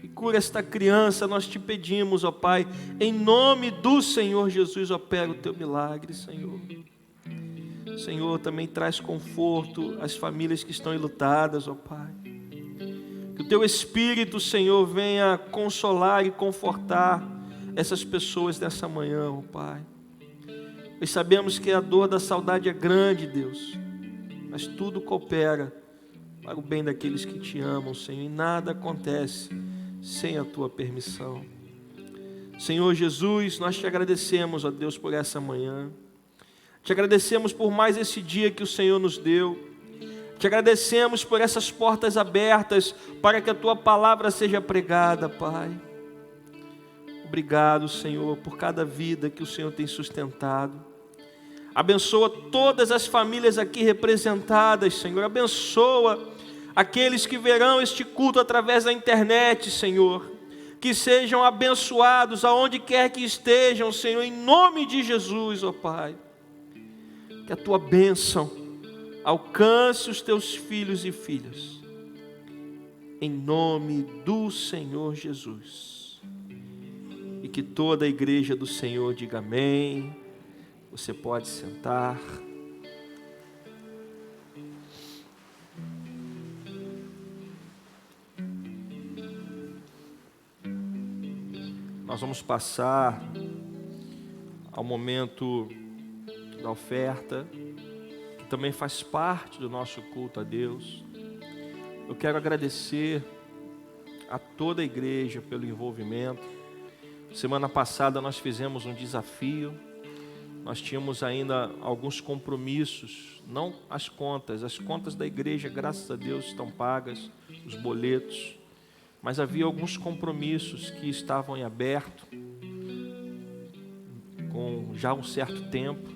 e cura esta criança. Nós te pedimos, ó Pai, em nome do Senhor Jesus, opera o teu milagre, Senhor. Senhor, também traz conforto às famílias que estão enlutadas, ó Pai. Que o teu Espírito, Senhor, venha consolar e confortar essas pessoas nessa manhã, ó Pai. Nós sabemos que a dor da saudade é grande, Deus, mas tudo coopera para o bem daqueles que te amam, Senhor, e nada acontece sem a tua permissão. Senhor Jesus, nós te agradecemos, ó Deus, por essa manhã. Te agradecemos por mais esse dia que o Senhor nos deu. Te agradecemos por essas portas abertas para que a tua palavra seja pregada, Pai. Obrigado, Senhor, por cada vida que o Senhor tem sustentado. Abençoa todas as famílias aqui representadas, Senhor. Abençoa aqueles que verão este culto através da internet, Senhor. Que sejam abençoados aonde quer que estejam, Senhor, em nome de Jesus, ó Pai. Que a tua bênção alcance os teus filhos e filhas, em nome do Senhor Jesus. E que toda a igreja do Senhor diga amém. Você pode sentar. Nós vamos passar ao momento da oferta, que também faz parte do nosso culto a Deus. Eu quero agradecer a toda a igreja pelo envolvimento. Semana passada nós fizemos um desafio. Nós tínhamos ainda alguns compromissos, não as contas da igreja, graças a Deus, estão pagas, os boletos. Mas havia alguns compromissos que estavam em aberto, com já um certo tempo.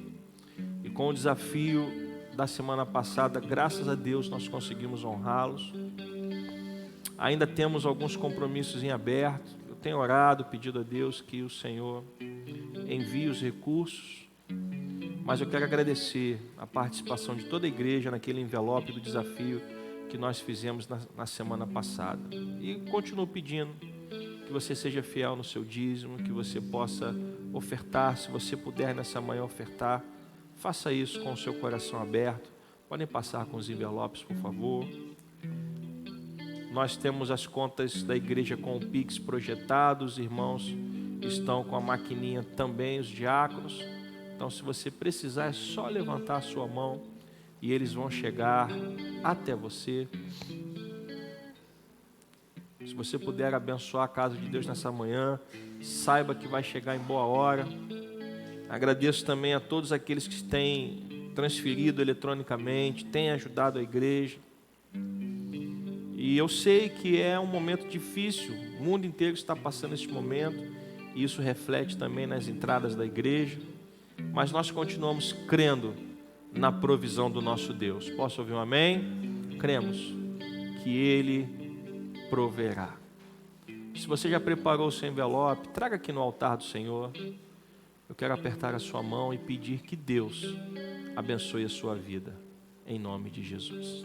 E com o desafio da semana passada, graças a Deus, nós conseguimos honrá-los. Ainda temos alguns compromissos em aberto. Eu tenho orado, pedido a Deus que o Senhor envie os recursos. Mas eu quero agradecer a participação de toda a igreja naquele envelope do desafio que nós fizemos na semana passada. E continuo pedindo que você seja fiel no seu dízimo, que você possa ofertar, se você puder nessa manhã ofertar. Faça isso com o seu coração aberto. Podem passar com os envelopes, por favor. Nós temos as contas da igreja com o Pix projetado. Os irmãos estão com a maquininha também, os diáconos. Então, se você precisar, é só levantar a sua mão e eles vão chegar até você. Se você puder abençoar a casa de Deus nessa manhã, saiba que vai chegar em boa hora. Agradeço também a todos aqueles que têm transferido eletronicamente, têm ajudado a igreja. E eu sei que é um momento difícil, o mundo inteiro está passando esse momento, e isso reflete também nas entradas da igreja. Mas nós continuamos crendo na provisão do nosso Deus. Posso ouvir um amém? Cremos que Ele proverá. Se você já preparou o seu envelope, traga aqui no altar do Senhor. Eu quero apertar a sua mão e pedir que Deus abençoe a sua vida, em nome de Jesus.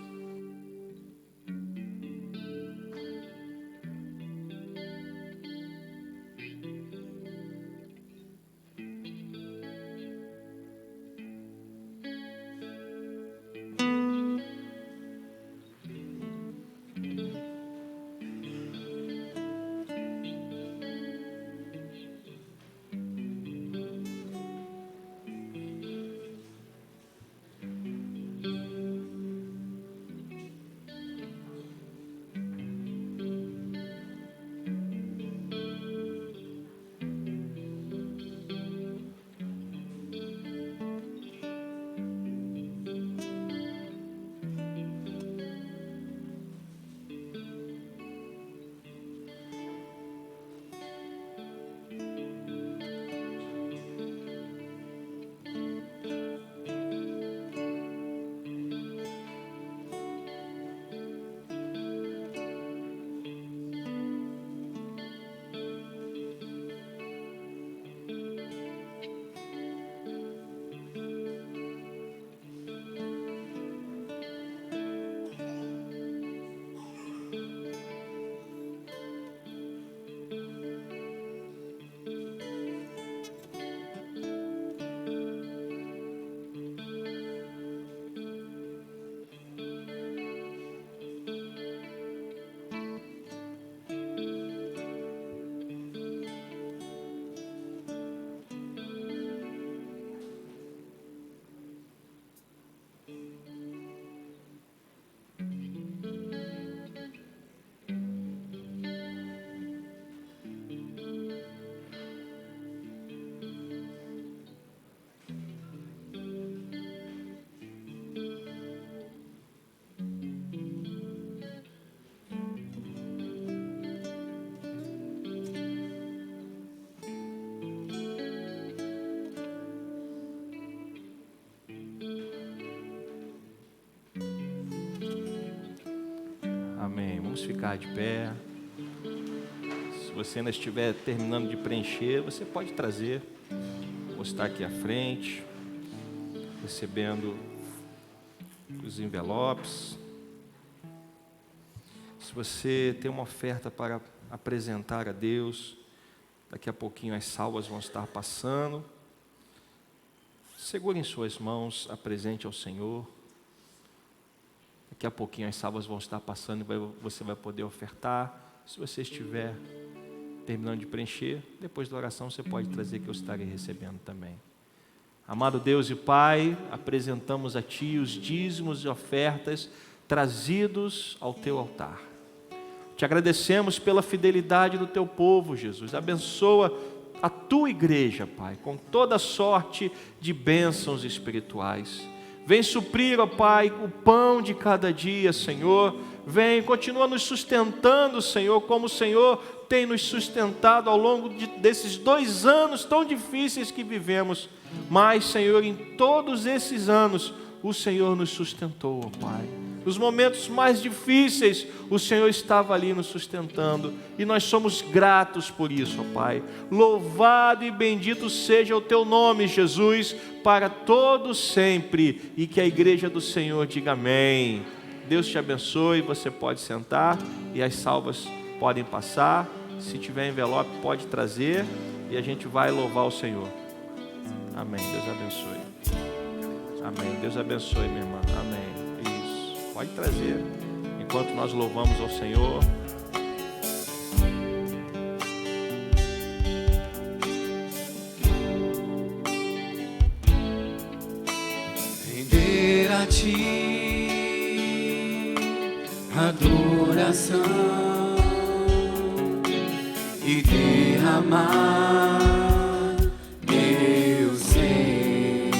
Amém. Vamos ficar de pé. Se você ainda estiver terminando de preencher, você pode trazer. Vou estar aqui à frente, recebendo os envelopes. Se você tem uma oferta para apresentar a Deus, daqui a pouquinho as salvas vão estar passando. Segure em suas mãos, apresente ao Senhor. Daqui a pouquinho as salvas vão estar passando e você vai poder ofertar. Se você estiver terminando de preencher, depois da oração você pode trazer que eu estarei recebendo também. Amado Deus e Pai, apresentamos a Ti os dízimos e ofertas trazidos ao Teu altar. Te agradecemos pela fidelidade do Teu povo, Jesus. Abençoa a Tua igreja, Pai, com toda sorte de bênçãos espirituais. Vem suprir, ó Pai, o pão de cada dia, Senhor. Vem, continua nos sustentando, Senhor, como o Senhor tem nos sustentado ao longo desses 2 anos tão difíceis que vivemos. Mas, Senhor, em todos esses anos, o Senhor nos sustentou, ó Pai. Nos momentos mais difíceis, o Senhor estava ali nos sustentando. E nós somos gratos por isso, ó Pai. Louvado e bendito seja o Teu nome, Jesus, para todos sempre. E que a igreja do Senhor diga amém. Deus te abençoe, você pode sentar e as salvas podem passar. Se tiver envelope, pode trazer e a gente vai louvar o Senhor. Amém. Deus abençoe. Amém. Deus abençoe, minha irmã. Amém. Isso. Pode trazer. Enquanto nós louvamos ao Senhor.
Render a Ti adoração e derramar meu ser.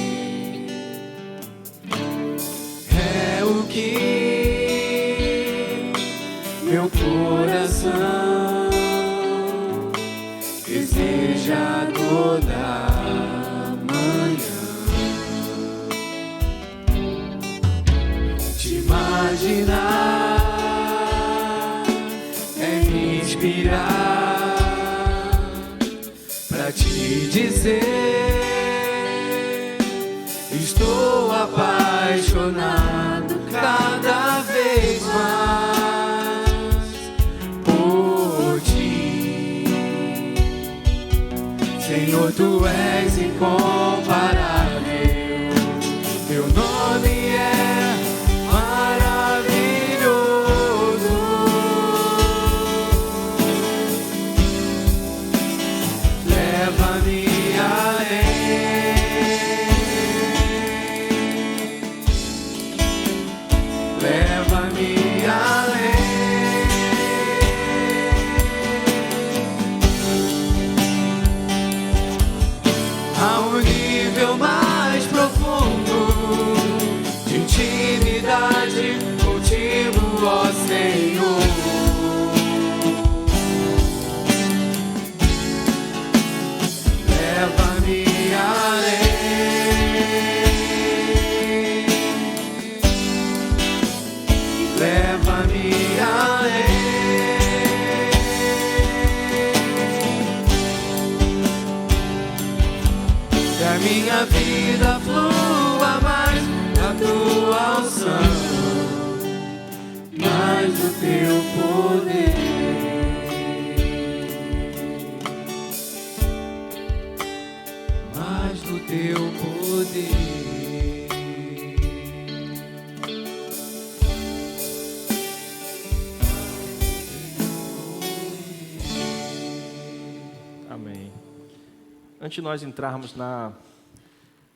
É o que meu coração deseja toda manhã. Te imaginar pra te dizer, estou apaixonado cada vez mais por Ti. Senhor, Tu és incomparável, Teu nome é ó Senhor. Leva-me além, leva-me além, que a minha vida flua mais na Tua unção, mais do Teu poder, mais do Teu poder.
Amém. Antes de nós entrarmos na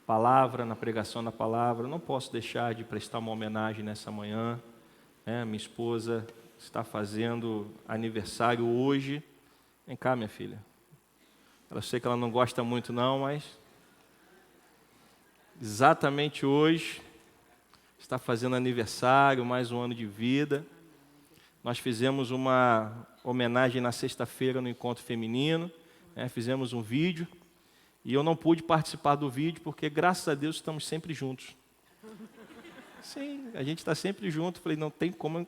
palavra, na pregação da palavra, não posso deixar de prestar uma homenagem nessa manhã. Minha esposa está fazendo aniversário hoje. Vem cá, minha filha. Eu sei que ela não gosta muito não, mas exatamente hoje está fazendo aniversário, mais um ano de vida. Nós fizemos uma homenagem na sexta-feira no Encontro Feminino, fizemos um vídeo, e eu não pude participar do vídeo porque, graças a Deus, estamos sempre juntos. Sim, a gente está sempre junto. Falei, não tem como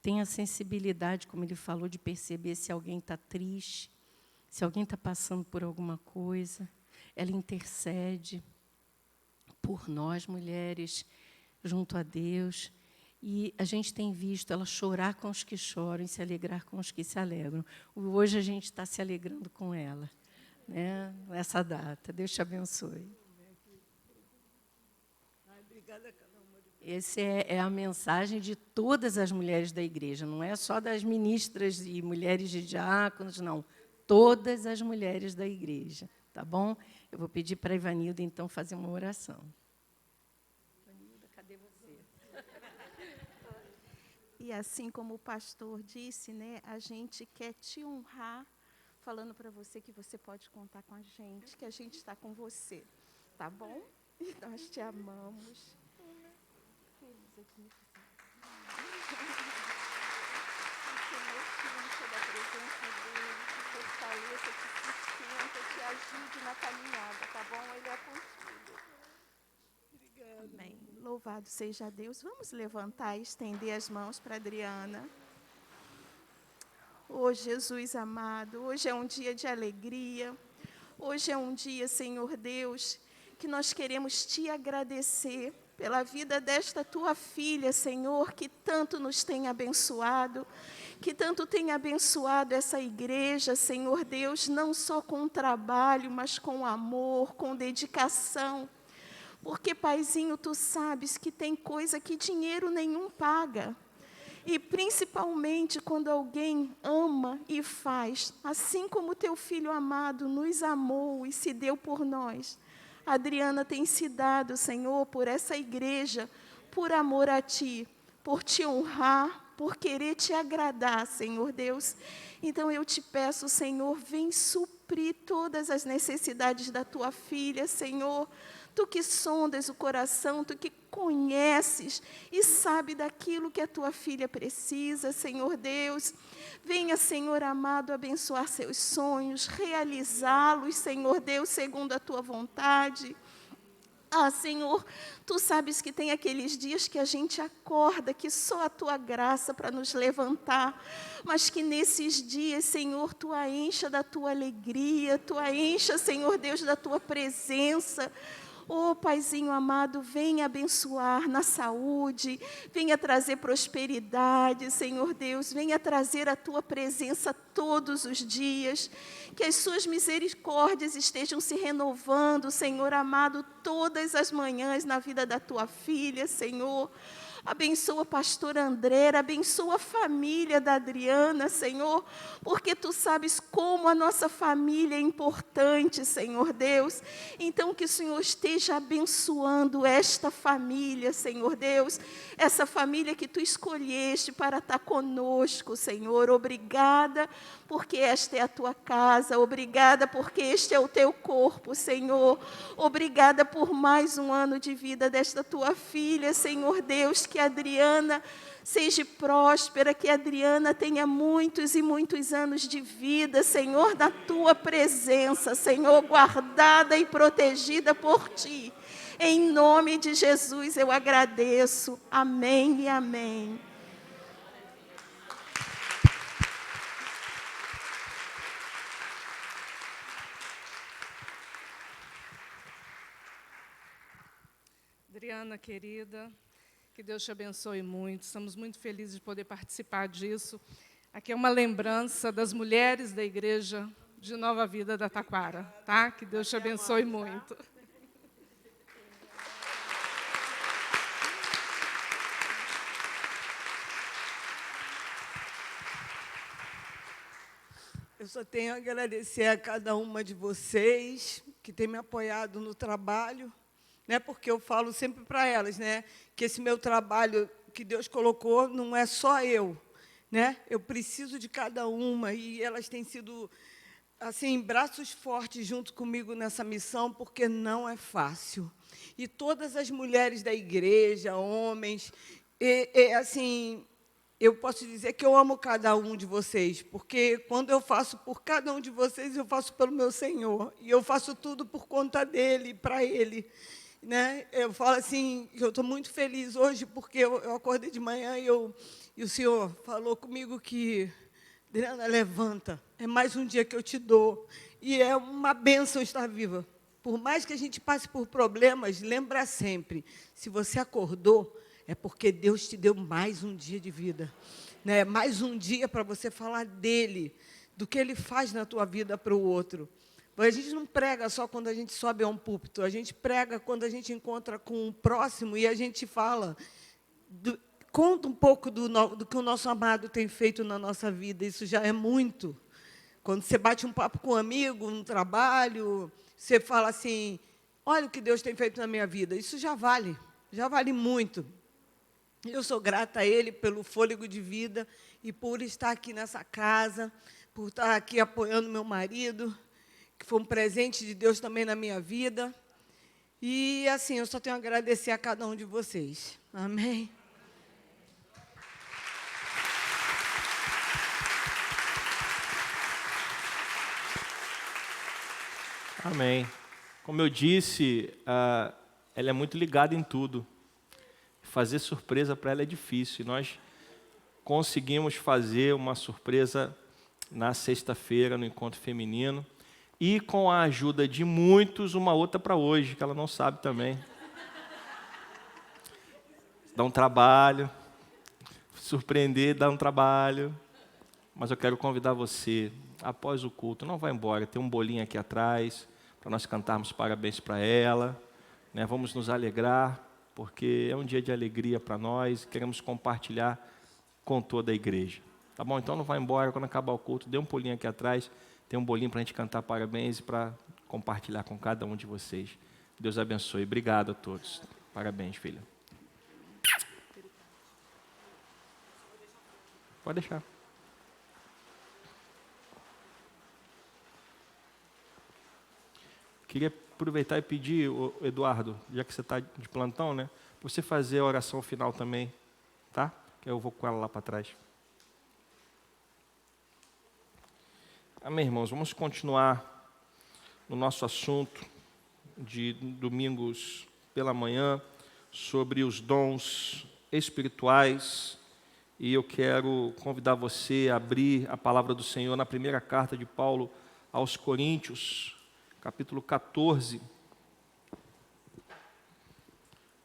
tenha sensibilidade, como ele falou, de perceber se alguém está triste, se alguém está passando por alguma coisa. Ela intercede por nós, mulheres, junto a Deus. E a gente tem visto ela chorar com os que choram e se alegrar com os que se alegram. Hoje a gente está se alegrando com ela, né, nessa data. Deus te abençoe. Essa é a mensagem de todas as mulheres da igreja, não é só das ministras e mulheres de diáconos, não. Todas as mulheres da igreja, tá bom? Eu vou pedir para a Ivanilda, então, fazer uma oração. Ivanilda, cadê você?
E assim como o pastor disse, né, a gente quer te honrar, falando para você que você pode contar com a gente, que a gente está com você, tá bom? E nós te amamos. O Senhor te encha da presença dele, te fortaleça, te sustenta, te ajude na caminhada, tá bom? Ele é contigo. Obrigada. Amém. Louvado seja Deus. Vamos levantar e estender as mãos para a Adriana. Oh, Jesus amado, hoje é um dia de alegria. Hoje é um dia, Senhor Deus, que nós queremos te agradecer pela vida desta tua filha, Senhor, que tanto nos tem abençoado, que tanto tem abençoado essa igreja, Senhor Deus, não só com o trabalho, mas com amor, com dedicação. Porque, Paizinho, tu sabes que tem coisa que dinheiro nenhum paga. E principalmente quando alguém ama e faz, assim como teu filho amado nos amou e se deu por nós. A Adriana tem se dado, Senhor, por essa igreja, por amor a Ti, por Te honrar, por querer Te agradar, Senhor Deus. Então eu te peço, Senhor, vem suprir todas as necessidades da Tua filha, Senhor. Tu que sondas o coração, Tu que conheces e sabe daquilo que a Tua filha precisa, Senhor Deus. Venha, Senhor amado, abençoar seus sonhos, realizá-los, Senhor Deus, segundo a Tua vontade. Ah, Senhor, Tu sabes que tem aqueles dias que a gente acorda, que só a Tua graça para nos levantar, mas que nesses dias, Senhor, Tu a encha da Tua alegria, Tu a encha, Senhor Deus, da Tua presença. Oh, Paizinho amado, venha abençoar na saúde, venha trazer prosperidade, Senhor Deus, venha trazer a Tua presença todos os dias, que as Suas misericórdias estejam se renovando, Senhor amado, todas as manhãs na vida da Tua filha, Senhor. Abençoa a pastora André, abençoa a família da Adriana, Senhor, porque Tu sabes como a nossa família é importante, Senhor Deus. Então, que o Senhor esteja abençoando esta família, Senhor Deus, essa família que Tu escolheste para estar conosco, Senhor. Obrigada, porque esta é a Tua casa, obrigada, porque este é o Teu corpo, Senhor. Obrigada por mais um ano de vida desta Tua filha, Senhor Deus. Que a Adriana seja próspera, que a Adriana tenha muitos e muitos anos de vida, Senhor, na Tua presença, Senhor, guardada e protegida por Ti. Em nome de Jesus eu agradeço. Amém e amém.
Adriana, querida, que Deus te abençoe muito. Estamos muito felizes de poder participar disso. Aqui é uma lembrança das mulheres da igreja de Nova Vida da Taquara, tá? Que Deus te abençoe muito.
Eu só tenho a agradecer a cada uma de vocês que tem me apoiado no trabalho, né? Porque eu falo sempre para elas, né, que esse meu trabalho que Deus colocou não é só eu, né? Eu preciso de cada uma e elas têm sido assim braços fortes junto comigo nessa missão, porque não é fácil. E todas as mulheres da igreja, homens, assim, eu posso dizer que eu amo cada um de vocês, porque quando eu faço por cada um de vocês, eu faço pelo meu Senhor. E eu faço tudo por conta dEle, para Ele. né? Eu falo assim, que eu estou muito feliz hoje, porque eu acordei de manhã e o Senhor falou comigo que, Adriana, levanta, é mais um dia que eu te dou. E é uma bênção estar viva. Por mais que a gente passe por problemas, lembra sempre, se você acordou, é porque Deus te deu mais um dia de vida, né? Mais um dia para você falar dele, do que ele faz na tua vida para o outro. A gente não prega só quando a gente sobe a um púlpito, a gente prega quando a gente encontra com o próximo e a gente fala, conta um pouco do que o nosso amado tem feito na nossa vida, isso já é muito. Quando você bate um papo com um amigo, no trabalho, você fala assim, olha o que Deus tem feito na minha vida, isso já vale muito. Eu sou grata a Ele pelo fôlego de vida e por estar aqui nessa casa, por estar aqui apoiando meu marido, que foi um presente de Deus também na minha vida. E, assim, eu só tenho a agradecer a cada um de vocês. Amém?
Amém. Como eu disse, ela é muito ligada em tudo. Fazer surpresa para ela é difícil. Nós conseguimos fazer uma surpresa na sexta-feira, no encontro feminino. E com a ajuda de muitos, uma outra para hoje, que ela não sabe também. Dá um trabalho. Surpreender dá um trabalho. Mas eu quero convidar você, após o culto, não vá embora, tem um bolinho aqui atrás, para nós cantarmos parabéns para ela. Né? Vamos nos alegrar, porque é um dia de alegria para nós, queremos compartilhar com toda a igreja. Tá bom? Então não vá embora, quando acabar o culto, dê um pulinho aqui atrás, tem um bolinho para a gente cantar parabéns e para compartilhar com cada um de vocês. Deus abençoe. Obrigado a todos. Parabéns, filha. Pode deixar. Queria aproveitar e pedir, Eduardo, já que você está de plantão, né, para você fazer a oração final também, tá? Que eu vou com ela lá para trás. Amém, irmãos? Vamos continuar no nosso assunto de domingos pela manhã sobre os dons espirituais. E eu quero convidar você a abrir a palavra do Senhor na primeira carta de Paulo aos Coríntios, capítulo 14.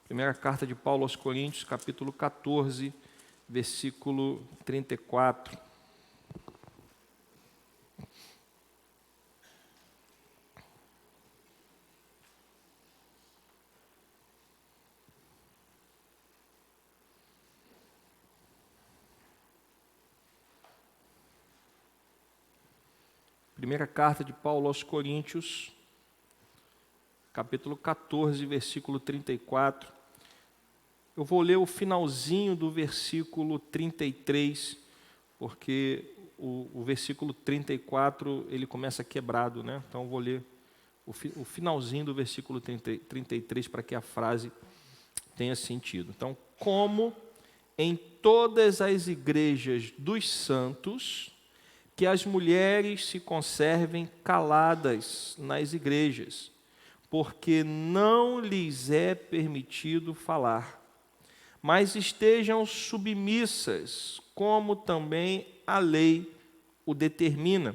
Primeira carta de Paulo aos Coríntios, capítulo 14, versículo 34. Primeira carta de Paulo aos Coríntios, capítulo 14, versículo 34. Eu vou ler o finalzinho do versículo 33, porque o versículo 34, ele começa quebrado, né? Então eu vou ler o finalzinho do versículo 33 para que a frase tenha sentido. Então, como em todas as igrejas dos santos, que as mulheres se conservem caladas nas igrejas, porque não lhes é permitido falar, mas estejam submissas, como também a lei o determina.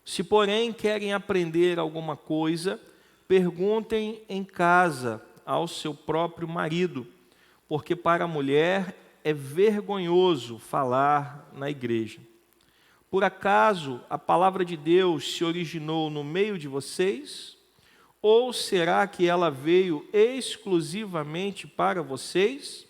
Se, porém, querem aprender alguma coisa, perguntem em casa ao seu próprio marido, porque para a mulher é vergonhoso falar na igreja. Por acaso a palavra de Deus se originou no meio de vocês? Ou será que ela veio exclusivamente para vocês?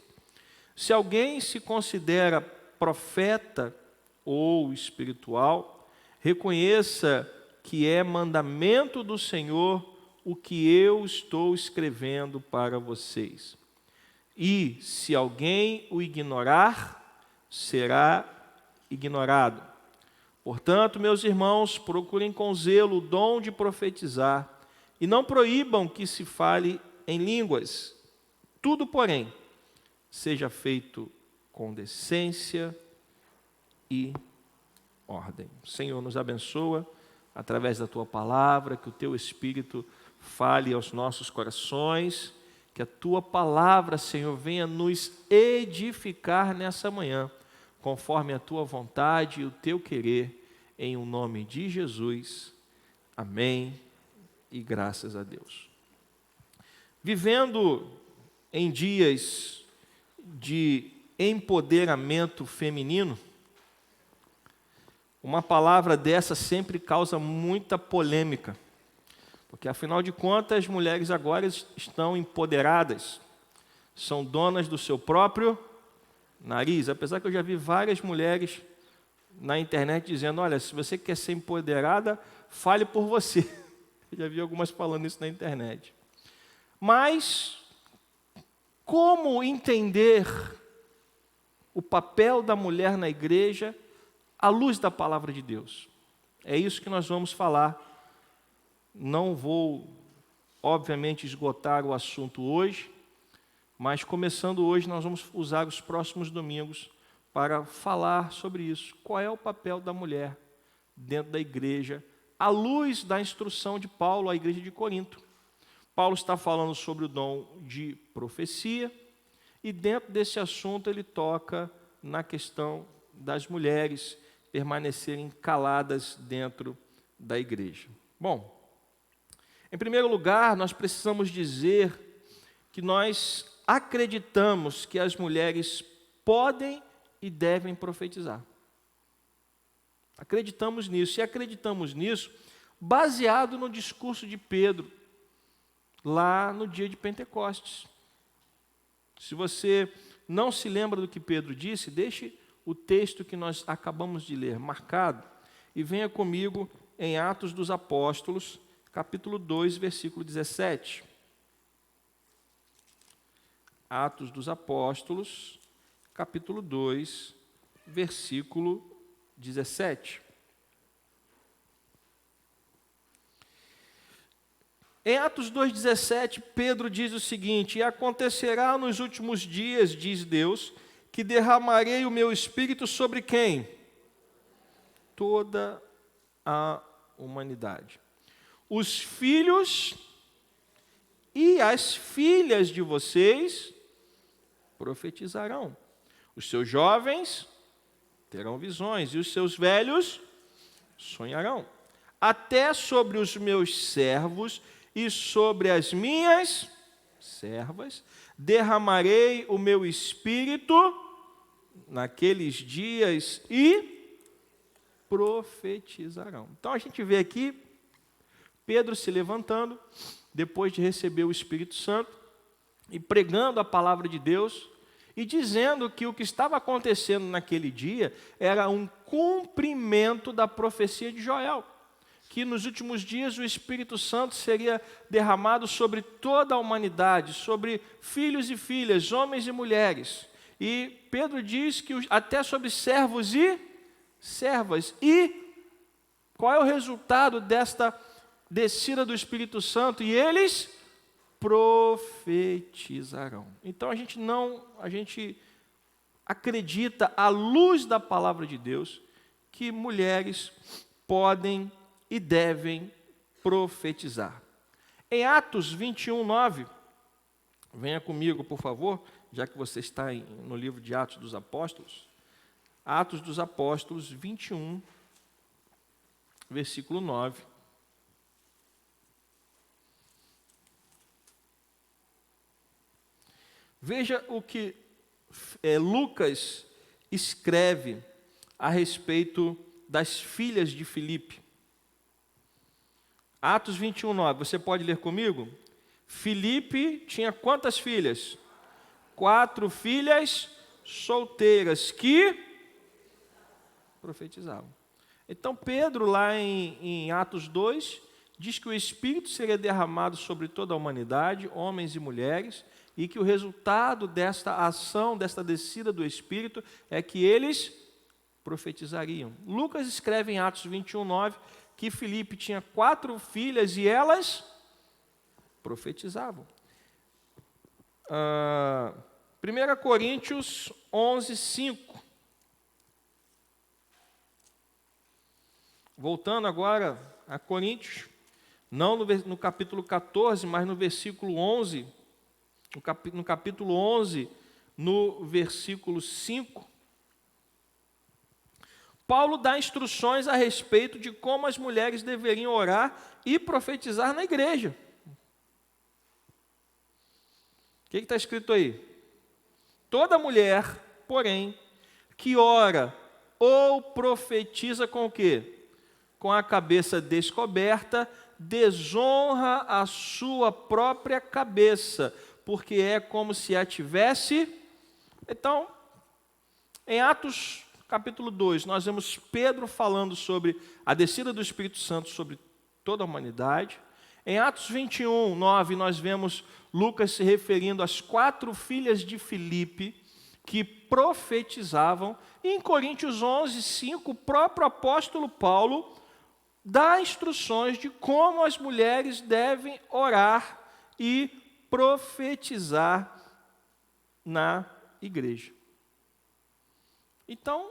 Se alguém se considera profeta ou espiritual, reconheça que é mandamento do Senhor o que eu estou escrevendo para vocês. E se alguém o ignorar, será ignorado. Portanto, meus irmãos, procurem com zelo o dom de profetizar e não proíbam que se fale em línguas. Tudo, porém, seja feito com decência e ordem. O Senhor nos abençoa através da Tua palavra, que o Teu Espírito fale aos nossos corações, que a Tua palavra, Senhor, venha nos edificar nessa manhã, conforme a Tua vontade e o Teu querer, em o nome de Jesus. Amém e graças a Deus. Vivendo em dias de empoderamento feminino, uma palavra dessa sempre causa muita polêmica, porque afinal de contas as mulheres agora estão empoderadas, são donas do seu próprio nariz, apesar que eu já vi várias mulheres na internet dizendo, olha, se você quer ser empoderada, fale por você. Eu já vi algumas falando isso na internet. Mas como entender o papel da mulher na igreja à luz da palavra de Deus? É isso que nós vamos falar. Não vou, obviamente, esgotar o assunto hoje, mas começando hoje, nós vamos usar os próximos domingos para falar sobre isso. Qual é o papel da mulher dentro da igreja, à luz da instrução de Paulo à igreja de Corinto? Paulo está falando sobre o dom de profecia, e dentro desse assunto ele toca na questão das mulheres permanecerem caladas dentro da igreja. Bom, em primeiro lugar, nós precisamos dizer que nós acreditamos que as mulheres podem e devem profetizar. Acreditamos nisso, e acreditamos nisso baseado no discurso de Pedro, lá no dia de Pentecostes. Se você não se lembra do que Pedro disse, deixe o texto que nós acabamos de ler marcado e venha comigo em Atos dos Apóstolos, capítulo 2, versículo 17. Atos dos Apóstolos, capítulo 2, versículo 17. Em Atos 2,17, Pedro diz o seguinte: e acontecerá nos últimos dias, diz Deus, que derramarei o meu espírito sobre quem? Toda a humanidade. Os filhos e as filhas de vocês profetizarão. Os seus jovens terão visões e os seus velhos sonharão. Até sobre os meus servos e sobre as minhas servas derramarei o meu espírito naqueles dias e profetizarão. Então a gente vê aqui Pedro se levantando depois de receber o Espírito Santo e pregando a palavra de Deus e dizendo que o que estava acontecendo naquele dia era um cumprimento da profecia de Joel, que nos últimos dias o Espírito Santo seria derramado sobre toda a humanidade, sobre filhos e filhas, homens e mulheres. E Pedro diz que até sobre servos e servas. E qual é o resultado desta descida do Espírito Santo? E eles profetizarão. Então a gente acredita, à luz da palavra de Deus, que mulheres podem e devem profetizar. Em Atos 21, 9, venha comigo, por favor, já que você está no livro de Atos dos Apóstolos. Atos dos Apóstolos 21, versículo 9. Veja o que Lucas escreve a respeito das filhas de Filipe. Atos 21, 9. Você pode ler comigo? Filipe tinha quantas filhas? 4 filhas solteiras que profetizavam. Então Pedro, lá em Atos 2, diz que o Espírito seria derramado sobre toda a humanidade, homens e mulheres, e que o resultado desta ação, desta descida do Espírito, é que eles profetizariam. Lucas escreve em Atos 21, 9, que Filipe tinha 4 filhas e elas profetizavam. 1 Coríntios 11, 5. Voltando agora a Coríntios, não no capítulo 14, mas no versículo 11, no capítulo 11, no versículo 5, Paulo dá instruções a respeito de como as mulheres deveriam orar e profetizar na igreja. O que está escrito aí? Toda mulher, porém, que ora ou profetiza com o quê? Com a cabeça descoberta, desonra a sua própria cabeça, porque é como se a tivesse. Então, em Atos capítulo 2, nós vemos Pedro falando sobre a descida do Espírito Santo sobre toda a humanidade. Em Atos 21, 9, nós vemos Lucas se referindo às 4 filhas de Filipe que profetizavam. E em Coríntios 11, 5, o próprio apóstolo Paulo dá instruções de como as mulheres devem orar e profetizar na igreja. Então,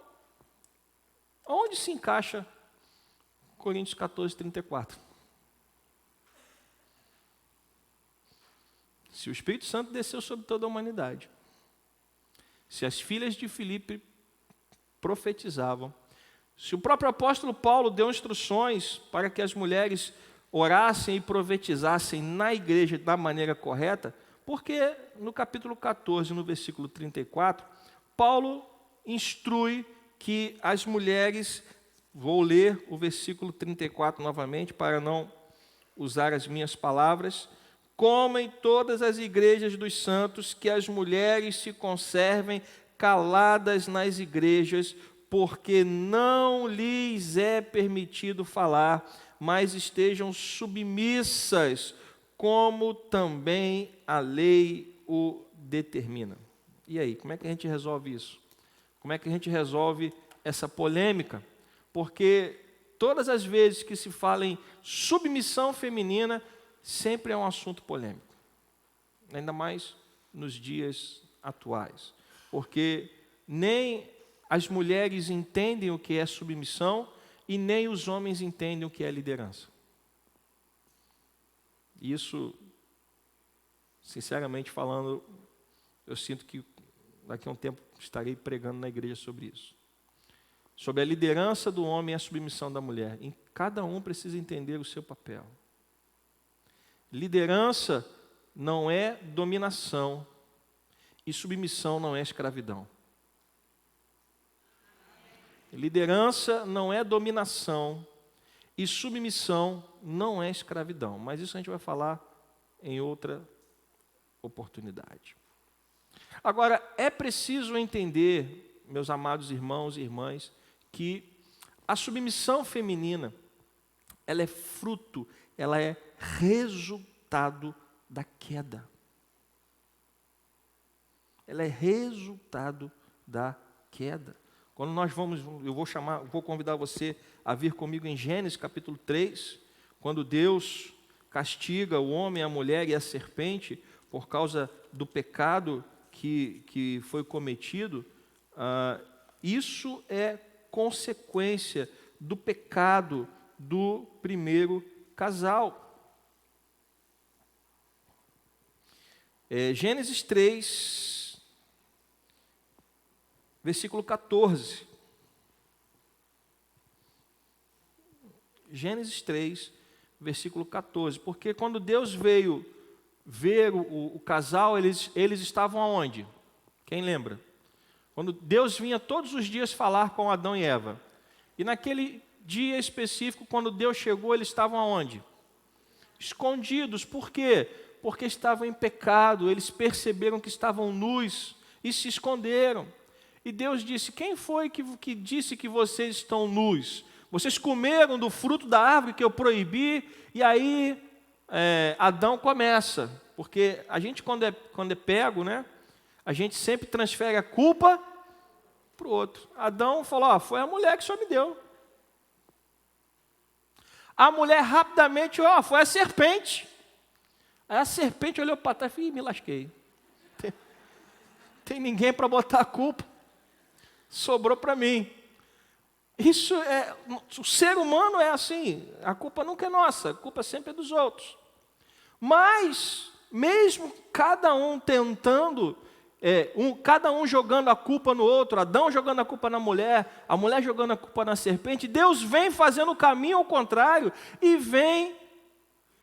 onde se encaixa Coríntios 14, 34? Se o Espírito Santo desceu sobre toda a humanidade, se as filhas de Filipe profetizavam, se o próprio apóstolo Paulo deu instruções para que as mulheres orassem e profetizassem na igreja da maneira correta, porque no capítulo 14, no versículo 34, Paulo instrui que as mulheres, vou ler o versículo 34 novamente, para não usar as minhas palavras, como em todas as igrejas dos santos, que as mulheres se conservem caladas nas igrejas, porque não lhes é permitido falar, mas estejam submissas, como também a lei o determina. E aí, como é que a gente resolve isso? Como é que a gente resolve essa polêmica? Porque todas as vezes que se fala em submissão feminina, sempre é um assunto polêmico. Ainda mais nos dias atuais. Porque nem as mulheres entendem o que é submissão e nem os homens entendem o que é liderança. Isso, sinceramente falando, eu sinto que daqui a um tempo estarei pregando na igreja sobre isso. Sobre a liderança do homem e a submissão da mulher. E cada um precisa entender o seu papel. Liderança não é dominação e submissão não é escravidão. Liderança não é dominação e submissão não é escravidão. Mas isso a gente vai falar em outra oportunidade. Agora, é preciso entender, meus amados irmãos e irmãs, que a submissão feminina, ela é fruto, ela é resultado da queda. Ela é resultado da queda. Quando nós vamos, vou convidar você a vir comigo em Gênesis capítulo 3, quando Deus castiga o homem, a mulher e a serpente por causa do pecado que foi cometido, isso é consequência do pecado do primeiro casal. Gênesis 3, versículo 14. Gênesis 3, versículo 14. Porque quando Deus veio ver o casal, eles estavam aonde? Quem lembra? Quando Deus vinha todos os dias falar com Adão e Eva. E naquele dia específico, quando Deus chegou, eles estavam aonde? Escondidos. Por quê? Porque estavam em pecado, eles perceberam que estavam nus e se esconderam. E Deus disse: quem foi que disse que vocês estão nus? Vocês comeram do fruto da árvore que eu proibi. E aí Adão começa, porque a gente quando é pego, né, a gente sempre transfere a culpa para o outro. Adão falou: foi a mulher que o Senhor me deu. A mulher rapidamente: foi a serpente. Aí a serpente olhou para trás e me lasquei. Tem ninguém para botar a culpa. Sobrou para mim. O ser humano é assim, a culpa nunca é nossa, a culpa sempre é dos outros. Mas, mesmo cada um tentando, cada um jogando a culpa no outro, Adão jogando a culpa na mulher, a mulher jogando a culpa na serpente, Deus vem fazendo o caminho ao contrário e vem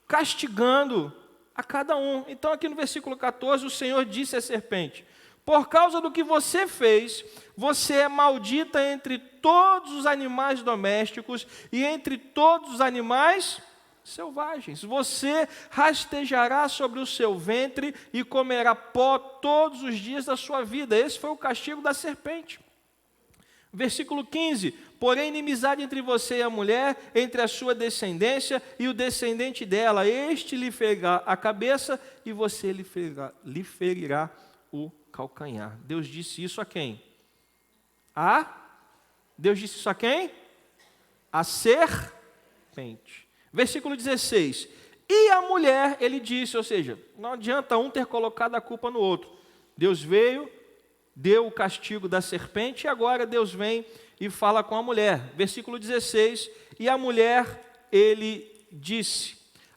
castigando a cada um. Então, aqui no versículo 14, o Senhor disse à serpente: por causa do que você fez, você é maldita entre todos os animais domésticos e entre todos os animais selvagens. Você rastejará sobre o seu ventre e comerá pó todos os dias da sua vida. Esse foi o castigo da serpente. Versículo 15: porém, inimizade entre você e a mulher, entre a sua descendência e o descendente dela. Este lhe ferirá a cabeça e você lhe ferirá o calcanhar. Deus disse isso a quem? Deus disse isso a quem? A serpente. Versículo 16. E a mulher, ele disse, ou seja, não adianta um ter colocado a culpa no outro. Deus veio, deu o castigo da serpente, e agora Deus vem e fala com a mulher. Versículo 16. E a mulher, ele disse: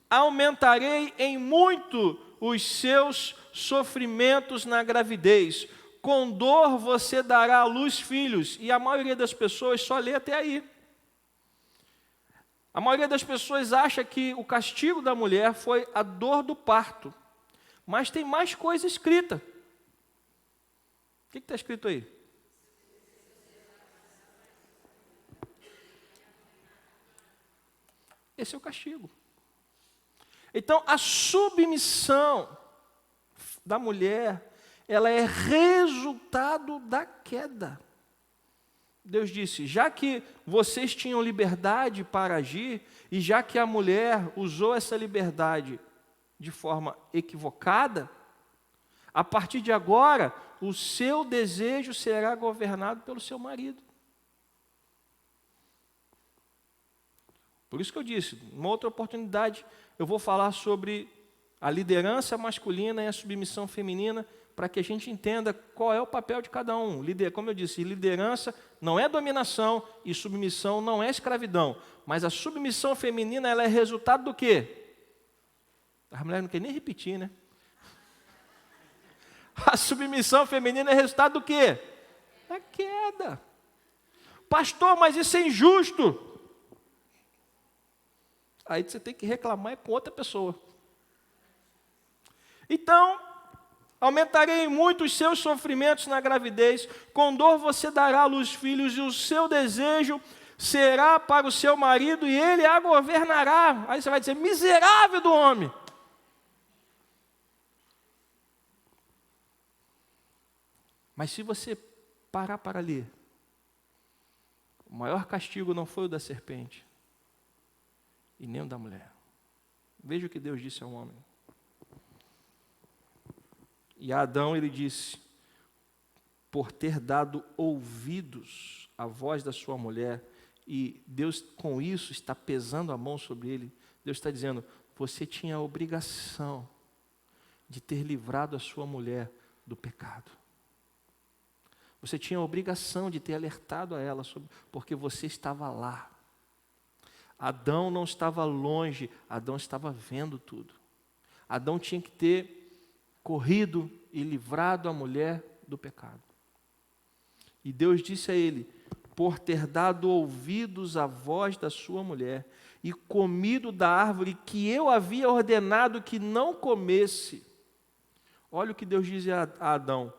aumentarei em muito os seus sofrimentos na gravidez, com dor você dará à luz filhos. E a maioria das pessoas só lê até aí. A maioria das pessoas acha que o castigo da mulher foi a dor do parto, mas tem mais coisa escrita. O que está escrito aí? Esse é o castigo. Então, a submissão da mulher, ela é resultado da queda. Deus disse: já que vocês tinham liberdade para agir, e já que a mulher usou essa liberdade de forma equivocada, a partir de agora, o seu desejo será governado pelo seu marido. Por isso que eu disse, numa outra oportunidade, eu vou falar sobre a liderança masculina e a submissão feminina, para que a gente entenda qual é o papel de cada um. Como eu disse, liderança não é dominação e submissão não é escravidão. Mas a submissão feminina, ela é resultado do quê? A mulher não quer nem repetir, né? A submissão feminina é resultado do quê? Da queda. Pastor, mas isso é injusto. Aí você tem que reclamar com outra pessoa. Então, aumentarei muito os seus sofrimentos na gravidez, com dor você dará à luz filhos, e o seu desejo será para o seu marido, e ele a governará. Aí você vai dizer: miserável do homem. Mas se você parar para ler, o maior castigo não foi o da serpente, e nem o da mulher. Veja o que Deus disse ao homem. E a Adão ele disse: por ter dado ouvidos à voz da sua mulher, e Deus com isso está pesando a mão sobre ele, Deus está dizendo: você tinha a obrigação de ter livrado a sua mulher do pecado. Você tinha a obrigação de ter alertado a ela, porque você estava lá. Adão não estava longe, Adão estava vendo tudo. Adão tinha que ter corrido e livrado a mulher do pecado. E Deus disse a ele: por ter dado ouvidos à voz da sua mulher e comido da árvore que eu havia ordenado que não comesse. Olha o que Deus diz a Adão.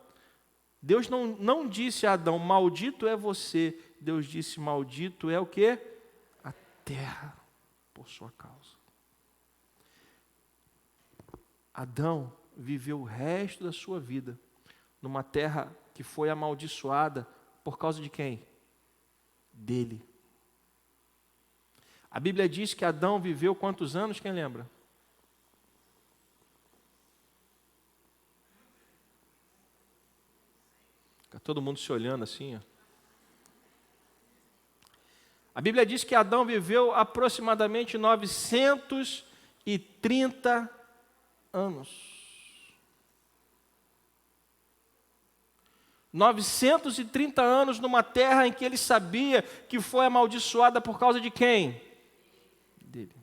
Deus não disse a Adão: maldito é você. Deus disse: maldito é o quê? A terra, por sua causa. Adão viveu o resto da sua vida numa terra que foi amaldiçoada por causa de quem? Dele. A Bíblia diz que Adão viveu quantos anos? Quem lembra? Fica todo mundo se olhando assim, ó. A Bíblia diz que Adão viveu aproximadamente 930 anos. 930 anos numa terra em que ele sabia que foi amaldiçoada por causa de quem? Dele.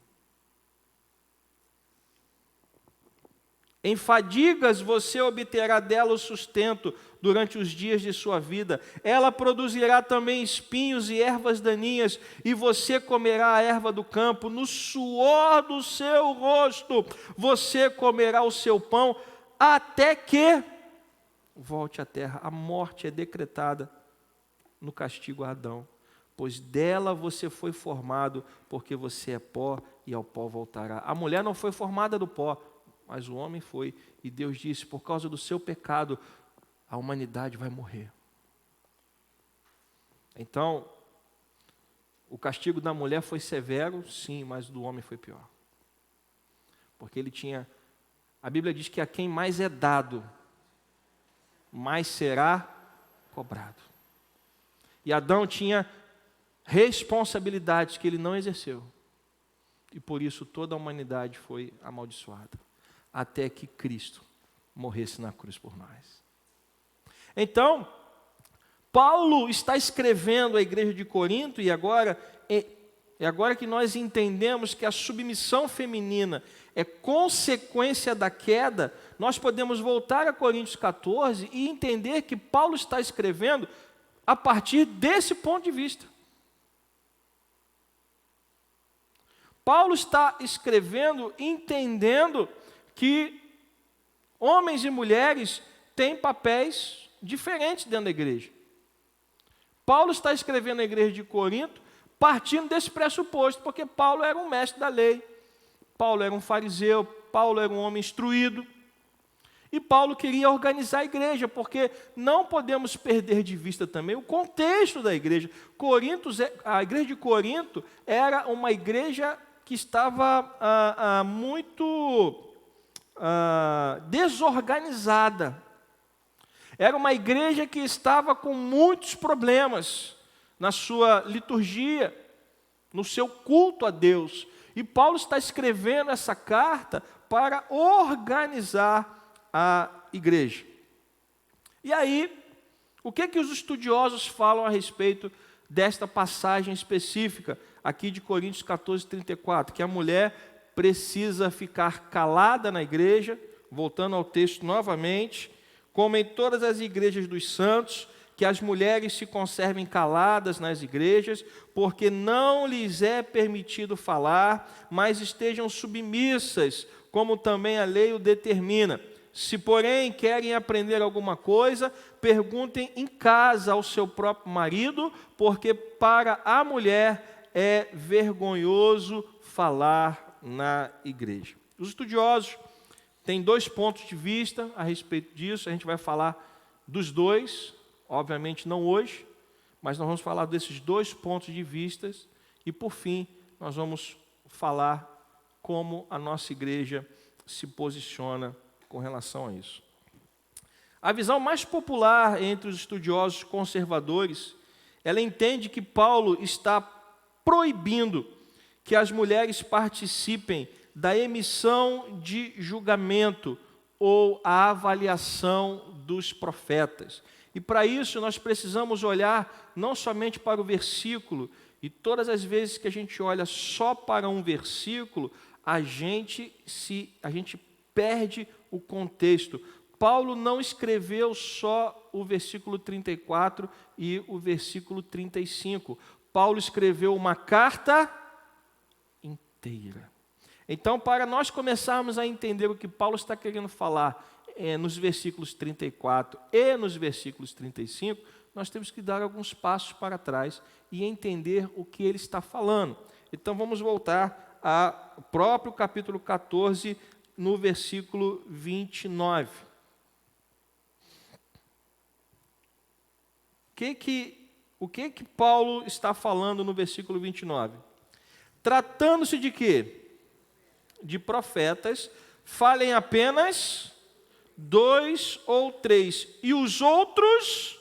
Em fadigas você obterá dela o sustento durante os dias de sua vida. Ela produzirá também espinhos e ervas daninhas, e você comerá a erva do campo. No suor do seu rosto você comerá o seu pão, até que volte à terra. A morte é decretada no castigo a Adão, pois dela você foi formado, porque você é pó e ao pó voltará. A mulher não foi formada do pó, mas o homem foi, e Deus disse, por causa do seu pecado, a humanidade vai morrer. Então, o castigo da mulher foi severo, sim, mas o do homem foi pior. Porque ele tinha, a Bíblia diz que a quem mais é dado, mais será cobrado. E Adão tinha responsabilidades que ele não exerceu. E por isso toda a humanidade foi amaldiçoada, até que Cristo morresse na cruz por nós. Então, Paulo está escrevendo à igreja de Corinto, e agora que nós entendemos que a submissão feminina é consequência da queda, nós podemos voltar a Coríntios 14 e entender que Paulo está escrevendo a partir desse ponto de vista. Paulo está escrevendo entendendo que homens e mulheres têm papéis diferentes dentro da igreja. Paulo está escrevendo à igreja de Corinto partindo desse pressuposto, porque Paulo era um mestre da lei, Paulo era um fariseu, Paulo era um homem instruído, e Paulo queria organizar a igreja, porque não podemos perder de vista também o contexto da igreja. A igreja de Corinto era uma igreja que estava muito desorganizada. Era uma igreja que estava com muitos problemas na sua liturgia, no seu culto a Deus. E Paulo está escrevendo essa carta para organizar a igreja. E aí, o que os estudiosos falam a respeito desta passagem específica, aqui de Coríntios 14, 34, que a mulher precisa ficar calada na igreja, voltando ao texto novamente, como em todas as igrejas dos santos, que as mulheres se conservem caladas nas igrejas, porque não lhes é permitido falar, mas estejam submissas, como também a lei o determina. Se, porém, querem aprender alguma coisa, perguntem em casa ao seu próprio marido, porque para a mulher é vergonhoso falar na igreja. Os estudiosos têm dois pontos de vista a respeito disso, a gente vai falar dos dois, obviamente não hoje, mas nós vamos falar desses dois pontos de vista e, por fim, nós vamos falar como a nossa igreja se posiciona com relação a isso. A visão mais popular entre os estudiosos conservadores, ela entende que Paulo está proibindo que as mulheres participem da emissão de julgamento ou a avaliação dos profetas. E para isso nós precisamos olhar não somente para o versículo, e todas as vezes que a gente olha só para um versículo, a gente perde o contexto. Paulo não escreveu só o versículo 34 e o versículo 35. Paulo escreveu uma carta inteira. Então, para nós começarmos a entender o que Paulo está querendo falar nos versículos 34 e nos versículos 35, nós temos que dar alguns passos para trás e entender o que ele está falando. Então, vamos voltar ao próprio capítulo 14, no versículo 29. O que Paulo está falando no versículo 29? Tratando-se de quê? De profetas, falem apenas 2 ou 3, e os outros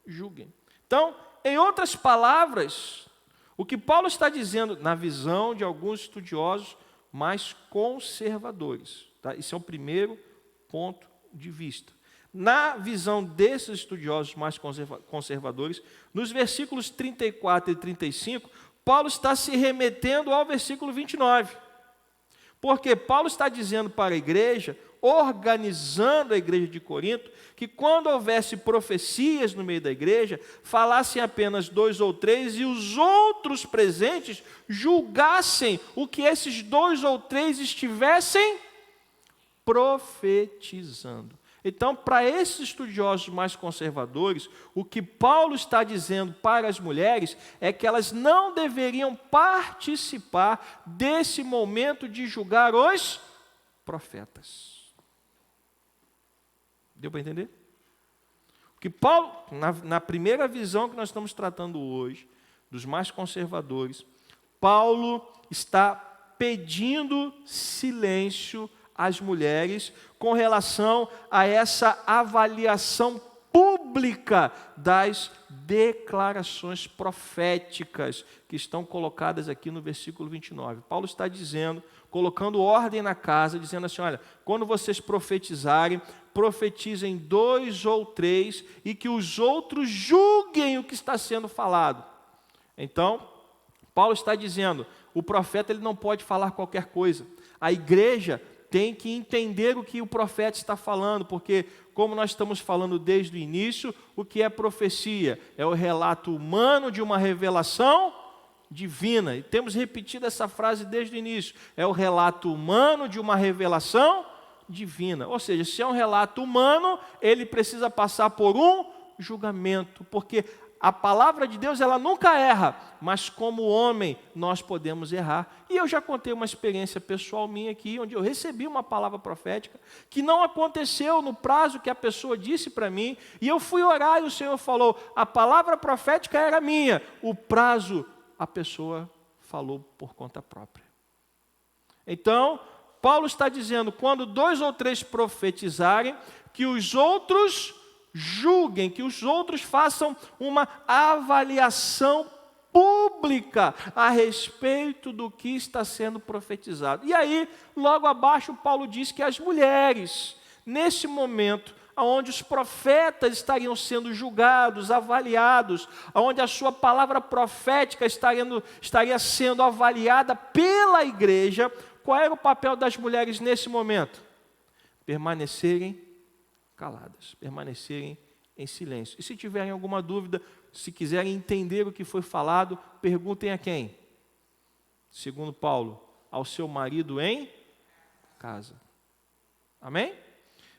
julguem. Então, em outras palavras, o que Paulo está dizendo, na visão de alguns estudiosos mais conservadores, tá? Esse é o primeiro ponto de vista. na visão desses estudiosos mais conservadores, nos versículos 34 e 35, Paulo está se remetendo ao versículo 29. Porque Paulo está dizendo para a igreja, organizando a igreja de Corinto, que quando houvesse profecias no meio da igreja, falassem apenas 2 ou 3 e os outros presentes julgassem o que esses 2 ou 3 estivessem profetizando. Então, para esses estudiosos mais conservadores, o que Paulo está dizendo para as mulheres é que elas não deveriam participar desse momento de julgar os profetas. Deu para entender? O que Paulo, na primeira visão que nós estamos tratando hoje, dos mais conservadores, Paulo está pedindo silêncio às mulheres com relação a essa avaliação pública das declarações proféticas que estão colocadas aqui no versículo 29. Paulo está dizendo, colocando ordem na casa, dizendo assim, olha, quando vocês profetizarem, profetizem 2 ou 3 e que os outros julguem o que está sendo falado. Então, Paulo está dizendo, o profeta ele não pode falar qualquer coisa. A igreja tem que entender o que o profeta está falando, porque, como nós estamos falando desde o início, o que é profecia? É o relato humano de uma revelação divina. E temos repetido essa frase desde o início. É o relato humano de uma revelação divina. Ou seja, se é um relato humano, ele precisa passar por um julgamento, porque a palavra de Deus, ela nunca erra, mas como homem, nós podemos errar. E eu já contei uma experiência pessoal minha aqui, onde eu recebi uma palavra profética, que não aconteceu no prazo que a pessoa disse para mim, e eu fui orar e o Senhor falou, a palavra profética era minha, o prazo a pessoa falou por conta própria. Então, Paulo está dizendo, quando 2 ou 3 profetizarem, que os outros julguem, que os outros façam uma avaliação pública a respeito do que está sendo profetizado. E aí, logo abaixo, Paulo diz que as mulheres, nesse momento, onde os profetas estariam sendo julgados, avaliados, onde a sua palavra profética estaria sendo avaliada pela igreja, qual era o papel das mulheres nesse momento? Permanecerem caladas, permanecerem em silêncio. E se tiverem alguma dúvida, se quiserem entender o que foi falado, perguntem a quem? Segundo Paulo, ao seu marido em casa. Amém?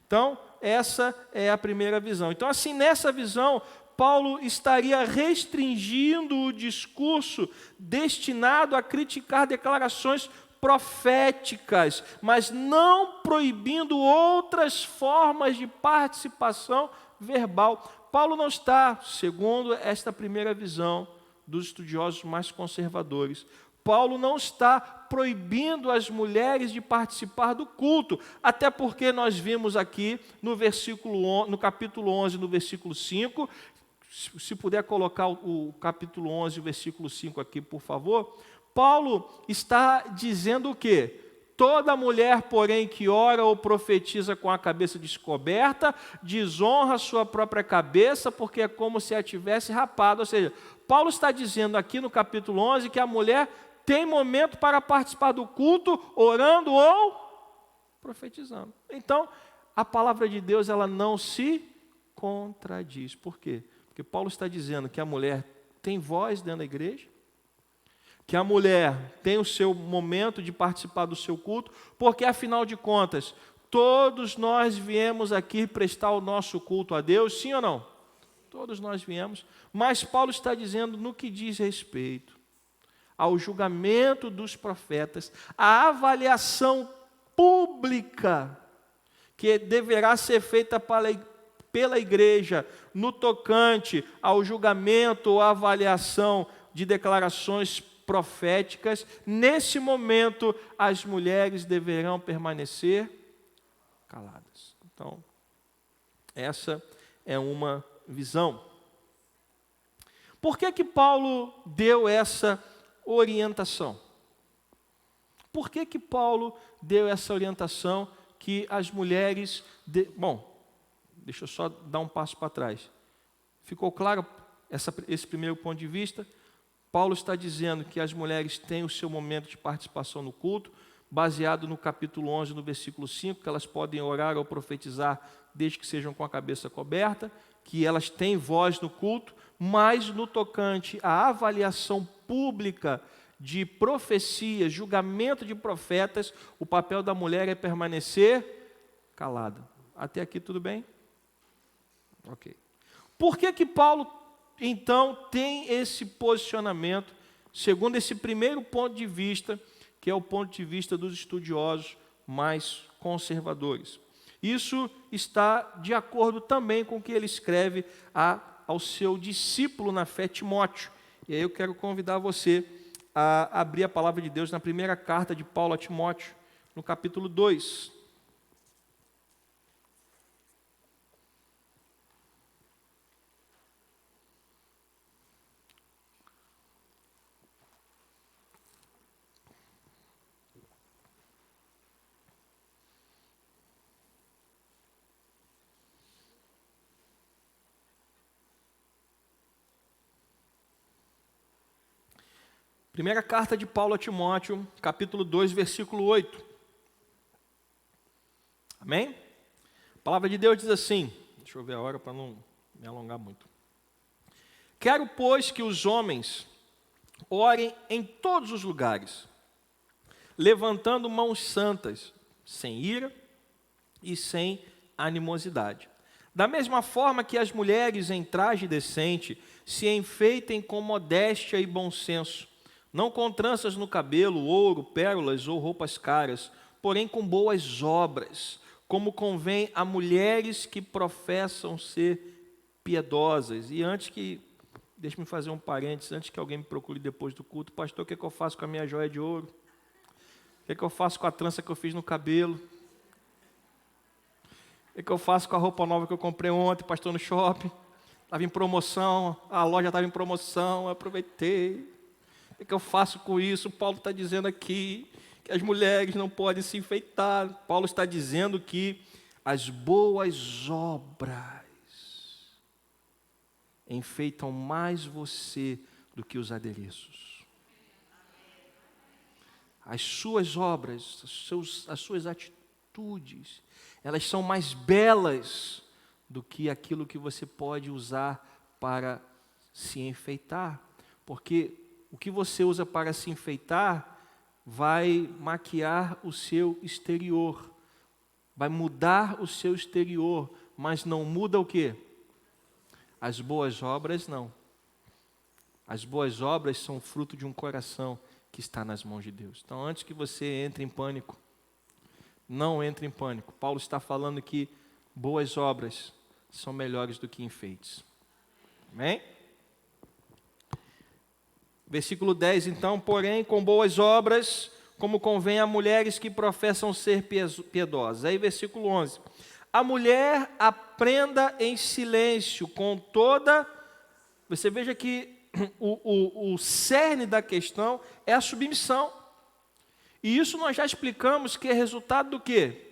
Então, essa é a primeira visão. Então, assim, nessa visão, Paulo estaria restringindo o discurso destinado a criticar declarações proféticas, mas não proibindo outras formas de participação verbal. Paulo não está, segundo esta primeira visão dos estudiosos mais conservadores, Paulo não está proibindo as mulheres de participar do culto, até porque nós vimos aqui no capítulo 11, no versículo 5, se puder colocar o capítulo 11, o versículo 5 aqui, por favor. Paulo está dizendo o quê? Toda mulher, porém, que ora ou profetiza com a cabeça descoberta, desonra sua própria cabeça, porque é como se a tivesse rapado. Ou seja, Paulo está dizendo aqui no capítulo 11 que a mulher tem momento para participar do culto, orando ou profetizando. Então, a palavra de Deus, ela não se contradiz. Por quê? Porque Paulo está dizendo que a mulher tem voz dentro da igreja, que a mulher tem o seu momento de participar do seu culto, porque, afinal de contas, todos nós viemos aqui prestar o nosso culto a Deus, sim ou não? Todos nós viemos, mas Paulo está dizendo no que diz respeito ao julgamento dos profetas, a avaliação pública que deverá ser feita pela igreja no tocante ao julgamento ou avaliação de declarações proféticas, nesse momento as mulheres deverão permanecer caladas. Então, essa é uma visão. Por que Paulo deu essa orientação? Por que Paulo deu essa orientação que as mulheres... deixa eu só dar um passo para trás. Ficou claro esse primeiro ponto de vista? Paulo está dizendo que as mulheres têm o seu momento de participação no culto, baseado no capítulo 11, no versículo 5, que elas podem orar ou profetizar desde que sejam com a cabeça coberta, que elas têm voz no culto, mas no tocante à avaliação pública de profecia, julgamento de profetas, o papel da mulher é permanecer calada. Até aqui tudo bem? Ok. Por que Paulo, então, tem esse posicionamento, segundo esse primeiro ponto de vista, que é o ponto de vista dos estudiosos mais conservadores? Isso está de acordo também com o que ele escreve ao seu discípulo na fé, Timóteo. E aí eu quero convidar você a abrir a palavra de Deus na primeira carta de Paulo a Timóteo, no capítulo 2. Primeira carta de Paulo a Timóteo, capítulo 2, versículo 8. Amém? A palavra de Deus diz assim, deixa eu ver a hora para não me alongar muito. Quero, pois, que os homens orem em todos os lugares, levantando mãos santas, sem ira e sem animosidade. Da mesma forma que as mulheres em traje decente se enfeitem com modéstia e bom senso, não com tranças no cabelo, ouro, pérolas ou roupas caras, porém com boas obras, como convém a mulheres que professam ser piedosas. E deixa-me fazer um parênteses, antes que alguém me procure depois do culto, pastor, o que eu faço com a minha joia de ouro? O que eu faço com a trança que eu fiz no cabelo? O que eu faço com a roupa nova que eu comprei ontem, pastor, no shopping? Estava em promoção, a loja estava em promoção, eu aproveitei. O que eu faço com isso? Paulo está dizendo aqui que as mulheres não podem se enfeitar. Paulo está dizendo que as boas obras enfeitam mais você do que os adereços. As suas obras, as suas atitudes, elas são mais belas do que aquilo que você pode usar para se enfeitar. Porque o que você usa para se enfeitar vai maquiar o seu exterior, vai mudar o seu exterior, mas não muda o quê? As boas obras não. As boas obras são fruto de um coração que está nas mãos de Deus. Então, antes que você entre em pânico, não entre em pânico. Paulo está falando que boas obras são melhores do que enfeites. Amém? Versículo 10, então, porém, com boas obras, como convém a mulheres que professam ser piedosas. Aí, versículo 11. A mulher aprenda em silêncio, com toda... Você veja que o cerne da questão é a submissão. E isso nós já explicamos que é resultado do quê?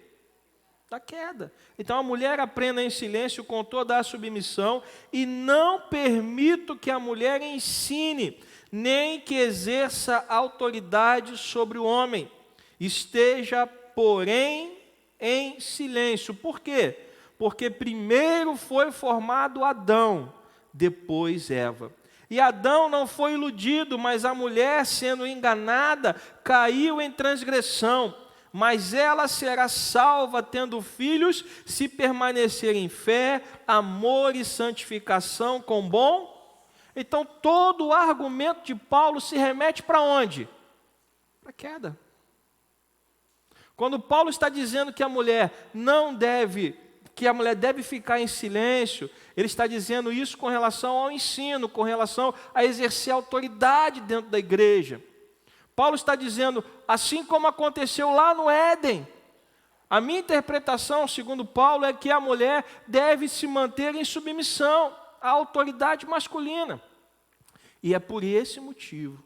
Da queda. Então, a mulher aprenda em silêncio, com toda a submissão, e não permito que a mulher ensine, nem que exerça autoridade sobre o homem. Esteja, porém, em silêncio. Por quê? Porque primeiro foi formado Adão, depois Eva. E Adão não foi iludido, mas a mulher, sendo enganada, caiu em transgressão. Mas ela será salva, tendo filhos, se permanecer em fé, amor e santificação com bom. Então, todo o argumento de Paulo se remete para onde? Para a queda. Quando Paulo está dizendo que a mulher deve ficar em silêncio, ele está dizendo isso com relação ao ensino, com relação a exercer autoridade dentro da igreja. Paulo está dizendo, assim como aconteceu lá no Éden, a minha interpretação, segundo Paulo, é que a mulher deve se manter em submissão à autoridade masculina. E é por esse motivo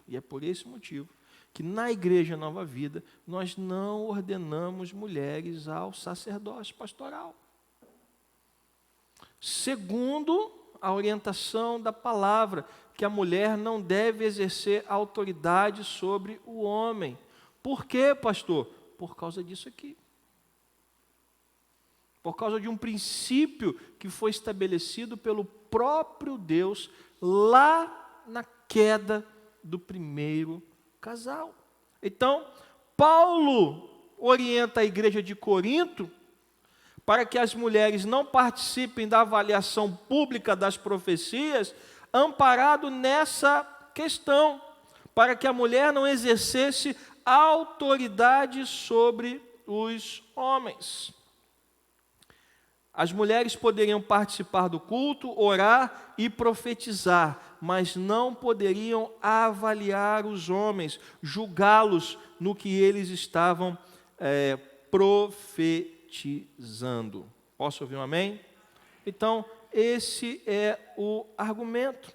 que na Igreja Nova Vida nós não ordenamos mulheres ao sacerdócio pastoral. segundo a orientação da palavra, que a mulher não deve exercer autoridade sobre o homem. Por quê, pastor? Por causa disso aqui. Por causa de um princípio que foi estabelecido pelo próprio Deus lá na queda do primeiro casal. Então, Paulo orienta a igreja de Corinto para que as mulheres não participem da avaliação pública das profecias, amparado nessa questão, para que a mulher não exercesse autoridade sobre os homens. As mulheres poderiam participar do culto, orar e profetizar, mas não poderiam avaliar os homens, julgá-los no que eles estavam profetizando. Posso ouvir um amém? Então, esse é o argumento.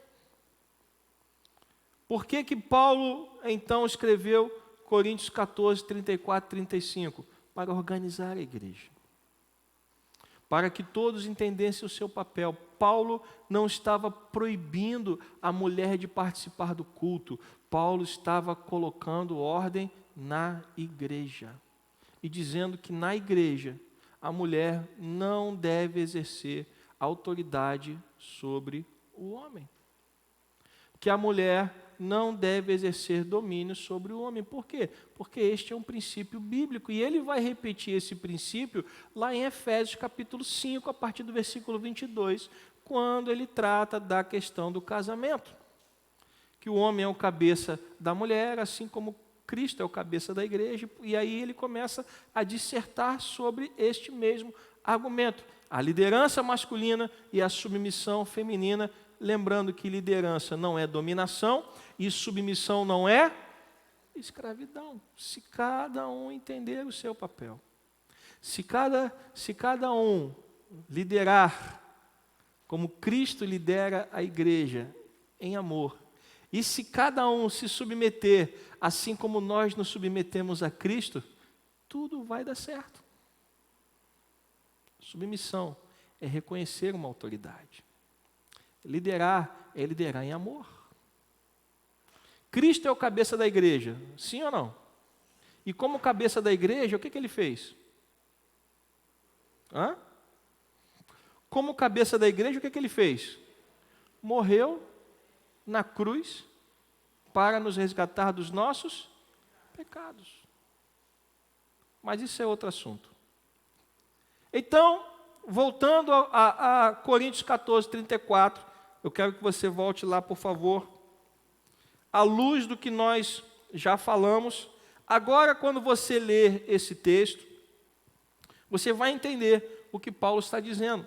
Por que que Paulo, então, escreveu Coríntios 14, 34, 35? Para organizar a igreja. Para que todos entendessem o seu papel. Paulo não estava proibindo a mulher de participar do culto. Paulo estava colocando ordem na igreja. E dizendo que na igreja a mulher não deve exercer autoridade sobre o homem. Que a mulher não deve exercer domínio sobre o homem. Por quê? Porque este é um princípio bíblico. E ele vai repetir esse princípio lá em Efésios capítulo 5, a partir do versículo 22, quando ele trata da questão do casamento. Que o homem é o cabeça da mulher, assim como Cristo é o cabeça da igreja. E aí ele começa a dissertar sobre este mesmo argumento. A liderança masculina e a submissão feminina, lembrando que liderança não é dominação e submissão não é escravidão. Se cada um entender o seu papel, se cada um liderar como Cristo lidera a igreja em amor, e se cada um se submeter assim como nós nos submetemos a Cristo, tudo vai dar certo. Submissão é reconhecer uma autoridade. Liderar é liderar em amor. Cristo é o cabeça da igreja, sim ou não? E como cabeça da igreja, o que ele fez? Como cabeça da igreja, o que ele fez? Morreu na cruz para nos resgatar dos nossos pecados. Mas isso é outro assunto. Então, voltando a Coríntios 14, 34, eu quero que você volte lá, por favor. À luz do que nós já falamos, agora quando você ler esse texto, você vai entender o que Paulo está dizendo.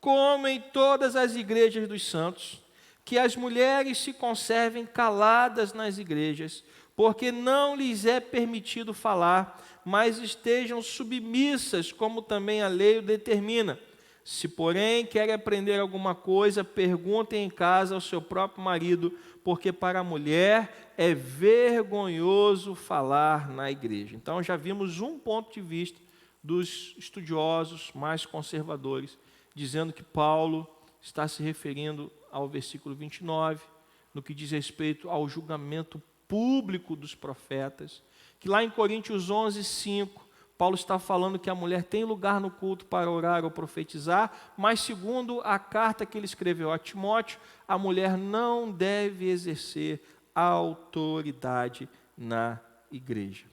Como em todas as igrejas dos santos, que as mulheres se conservem caladas nas igrejas, porque não lhes é permitido falar, mas estejam submissas, como também a lei o determina. Se, porém, querem aprender alguma coisa, perguntem em casa ao seu próprio marido, porque para a mulher é vergonhoso falar na igreja. Então, já vimos um ponto de vista dos estudiosos mais conservadores, dizendo que Paulo está se referindo ao versículo 29, no que diz respeito ao julgamento público dos profetas, que lá em Coríntios 11, 5, Paulo está falando que a mulher tem lugar no culto para orar ou profetizar, mas segundo a carta que ele escreveu a Timóteo, a mulher não deve exercer autoridade na igreja.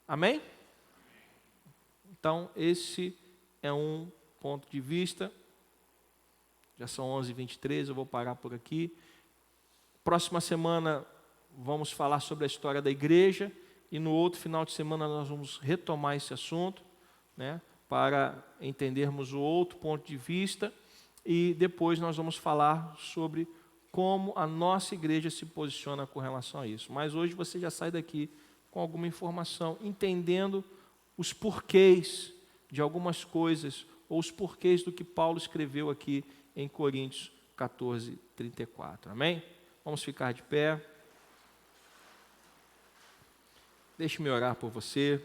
Amém? Então, esse é um ponto de vista. Já são 11h23, eu vou parar por aqui. Próxima semana vamos falar sobre a história da igreja e no outro final de semana nós vamos retomar esse assunto, né, para entendermos o outro ponto de vista e depois nós vamos falar sobre como a nossa igreja se posiciona com relação a isso. Mas hoje você já sai daqui com alguma informação, entendendo os porquês de algumas coisas ou os porquês do que Paulo escreveu aqui em Coríntios 14, 34. Amém? Vamos ficar de pé. Deixe-me orar por você.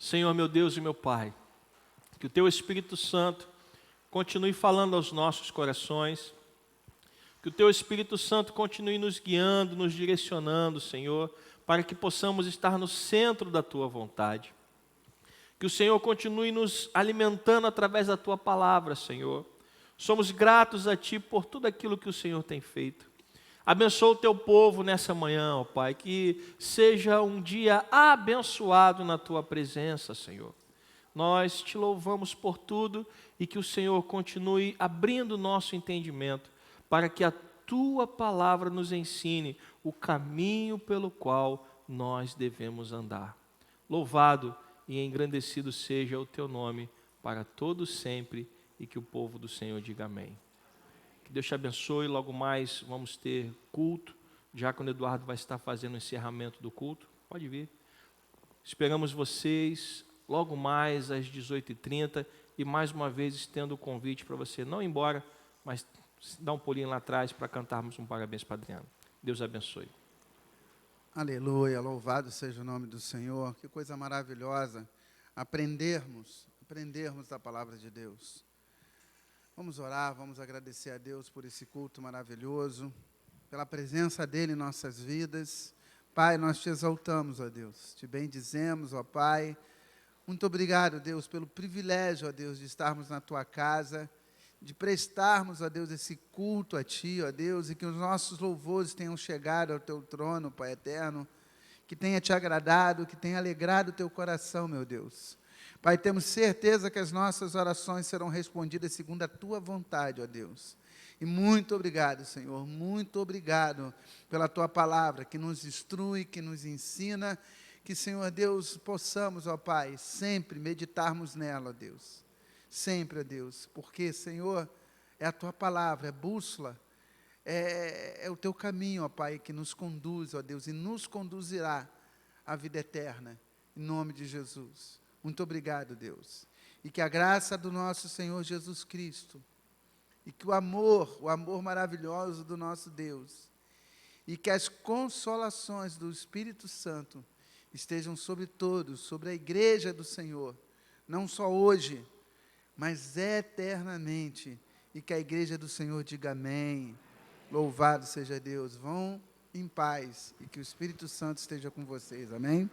Senhor, meu Deus e meu Pai, que o Teu Espírito Santo continue falando aos nossos corações, que o Teu Espírito Santo continue nos guiando, nos direcionando, Senhor, para que possamos estar no centro da Tua vontade. Que o Senhor continue nos alimentando através da Tua palavra, Senhor. Somos gratos a Ti por tudo aquilo que o Senhor tem feito. Abençoa o Teu povo nessa manhã, ó Pai, que seja um dia abençoado na Tua presença, Senhor. Nós Te louvamos por tudo e que o Senhor continue abrindo o nosso entendimento para que a Tua palavra nos ensine o caminho pelo qual nós devemos andar. Louvado e engrandecido seja o Teu nome para todos sempre, e que o povo do Senhor diga amém. Que Deus te abençoe. Logo mais vamos ter culto. O diácono Eduardo vai estar fazendo o encerramento do culto. Pode vir. Esperamos vocês logo mais às 18h30 e mais uma vez estendo o convite para você não ir embora, mas dar um pulinho lá atrás para cantarmos um parabéns para Adriana. Deus abençoe.
Aleluia, louvado seja o nome do Senhor. Que coisa maravilhosa aprendermos da palavra de Deus. Vamos orar, vamos agradecer a Deus por esse culto maravilhoso, pela presença dEle em nossas vidas. Pai, nós Te exaltamos, ó Deus, Te bendizemos, ó Pai. Muito obrigado, Deus, pelo privilégio, ó Deus, de estarmos na Tua casa, de prestarmos, ó Deus, esse culto a Ti, ó Deus, e que os nossos louvores tenham chegado ao Teu trono, Pai eterno, que tenha Te agradado, que tenha alegrado o Teu coração, meu Deus. Pai, temos certeza que as nossas orações serão respondidas segundo a Tua vontade, ó Deus. E muito obrigado, Senhor, muito obrigado pela Tua palavra, que nos instrui, que nos ensina, que, Senhor Deus, possamos, ó Pai, sempre meditarmos nela, ó Deus. Sempre, ó Deus, porque, Senhor, é a Tua palavra, é bússola, é o Teu caminho, ó Pai, que nos conduz, ó Deus, e nos conduzirá à vida eterna, em nome de Jesus. Muito obrigado, Deus. E que a graça do nosso Senhor Jesus Cristo, e que o amor maravilhoso do nosso Deus, e que as consolações do Espírito Santo estejam sobre todos, sobre a igreja do Senhor, não só hoje, mas eternamente. E que a igreja do Senhor diga amém. Louvado seja Deus. Vão em paz e que o Espírito Santo esteja com vocês. Amém?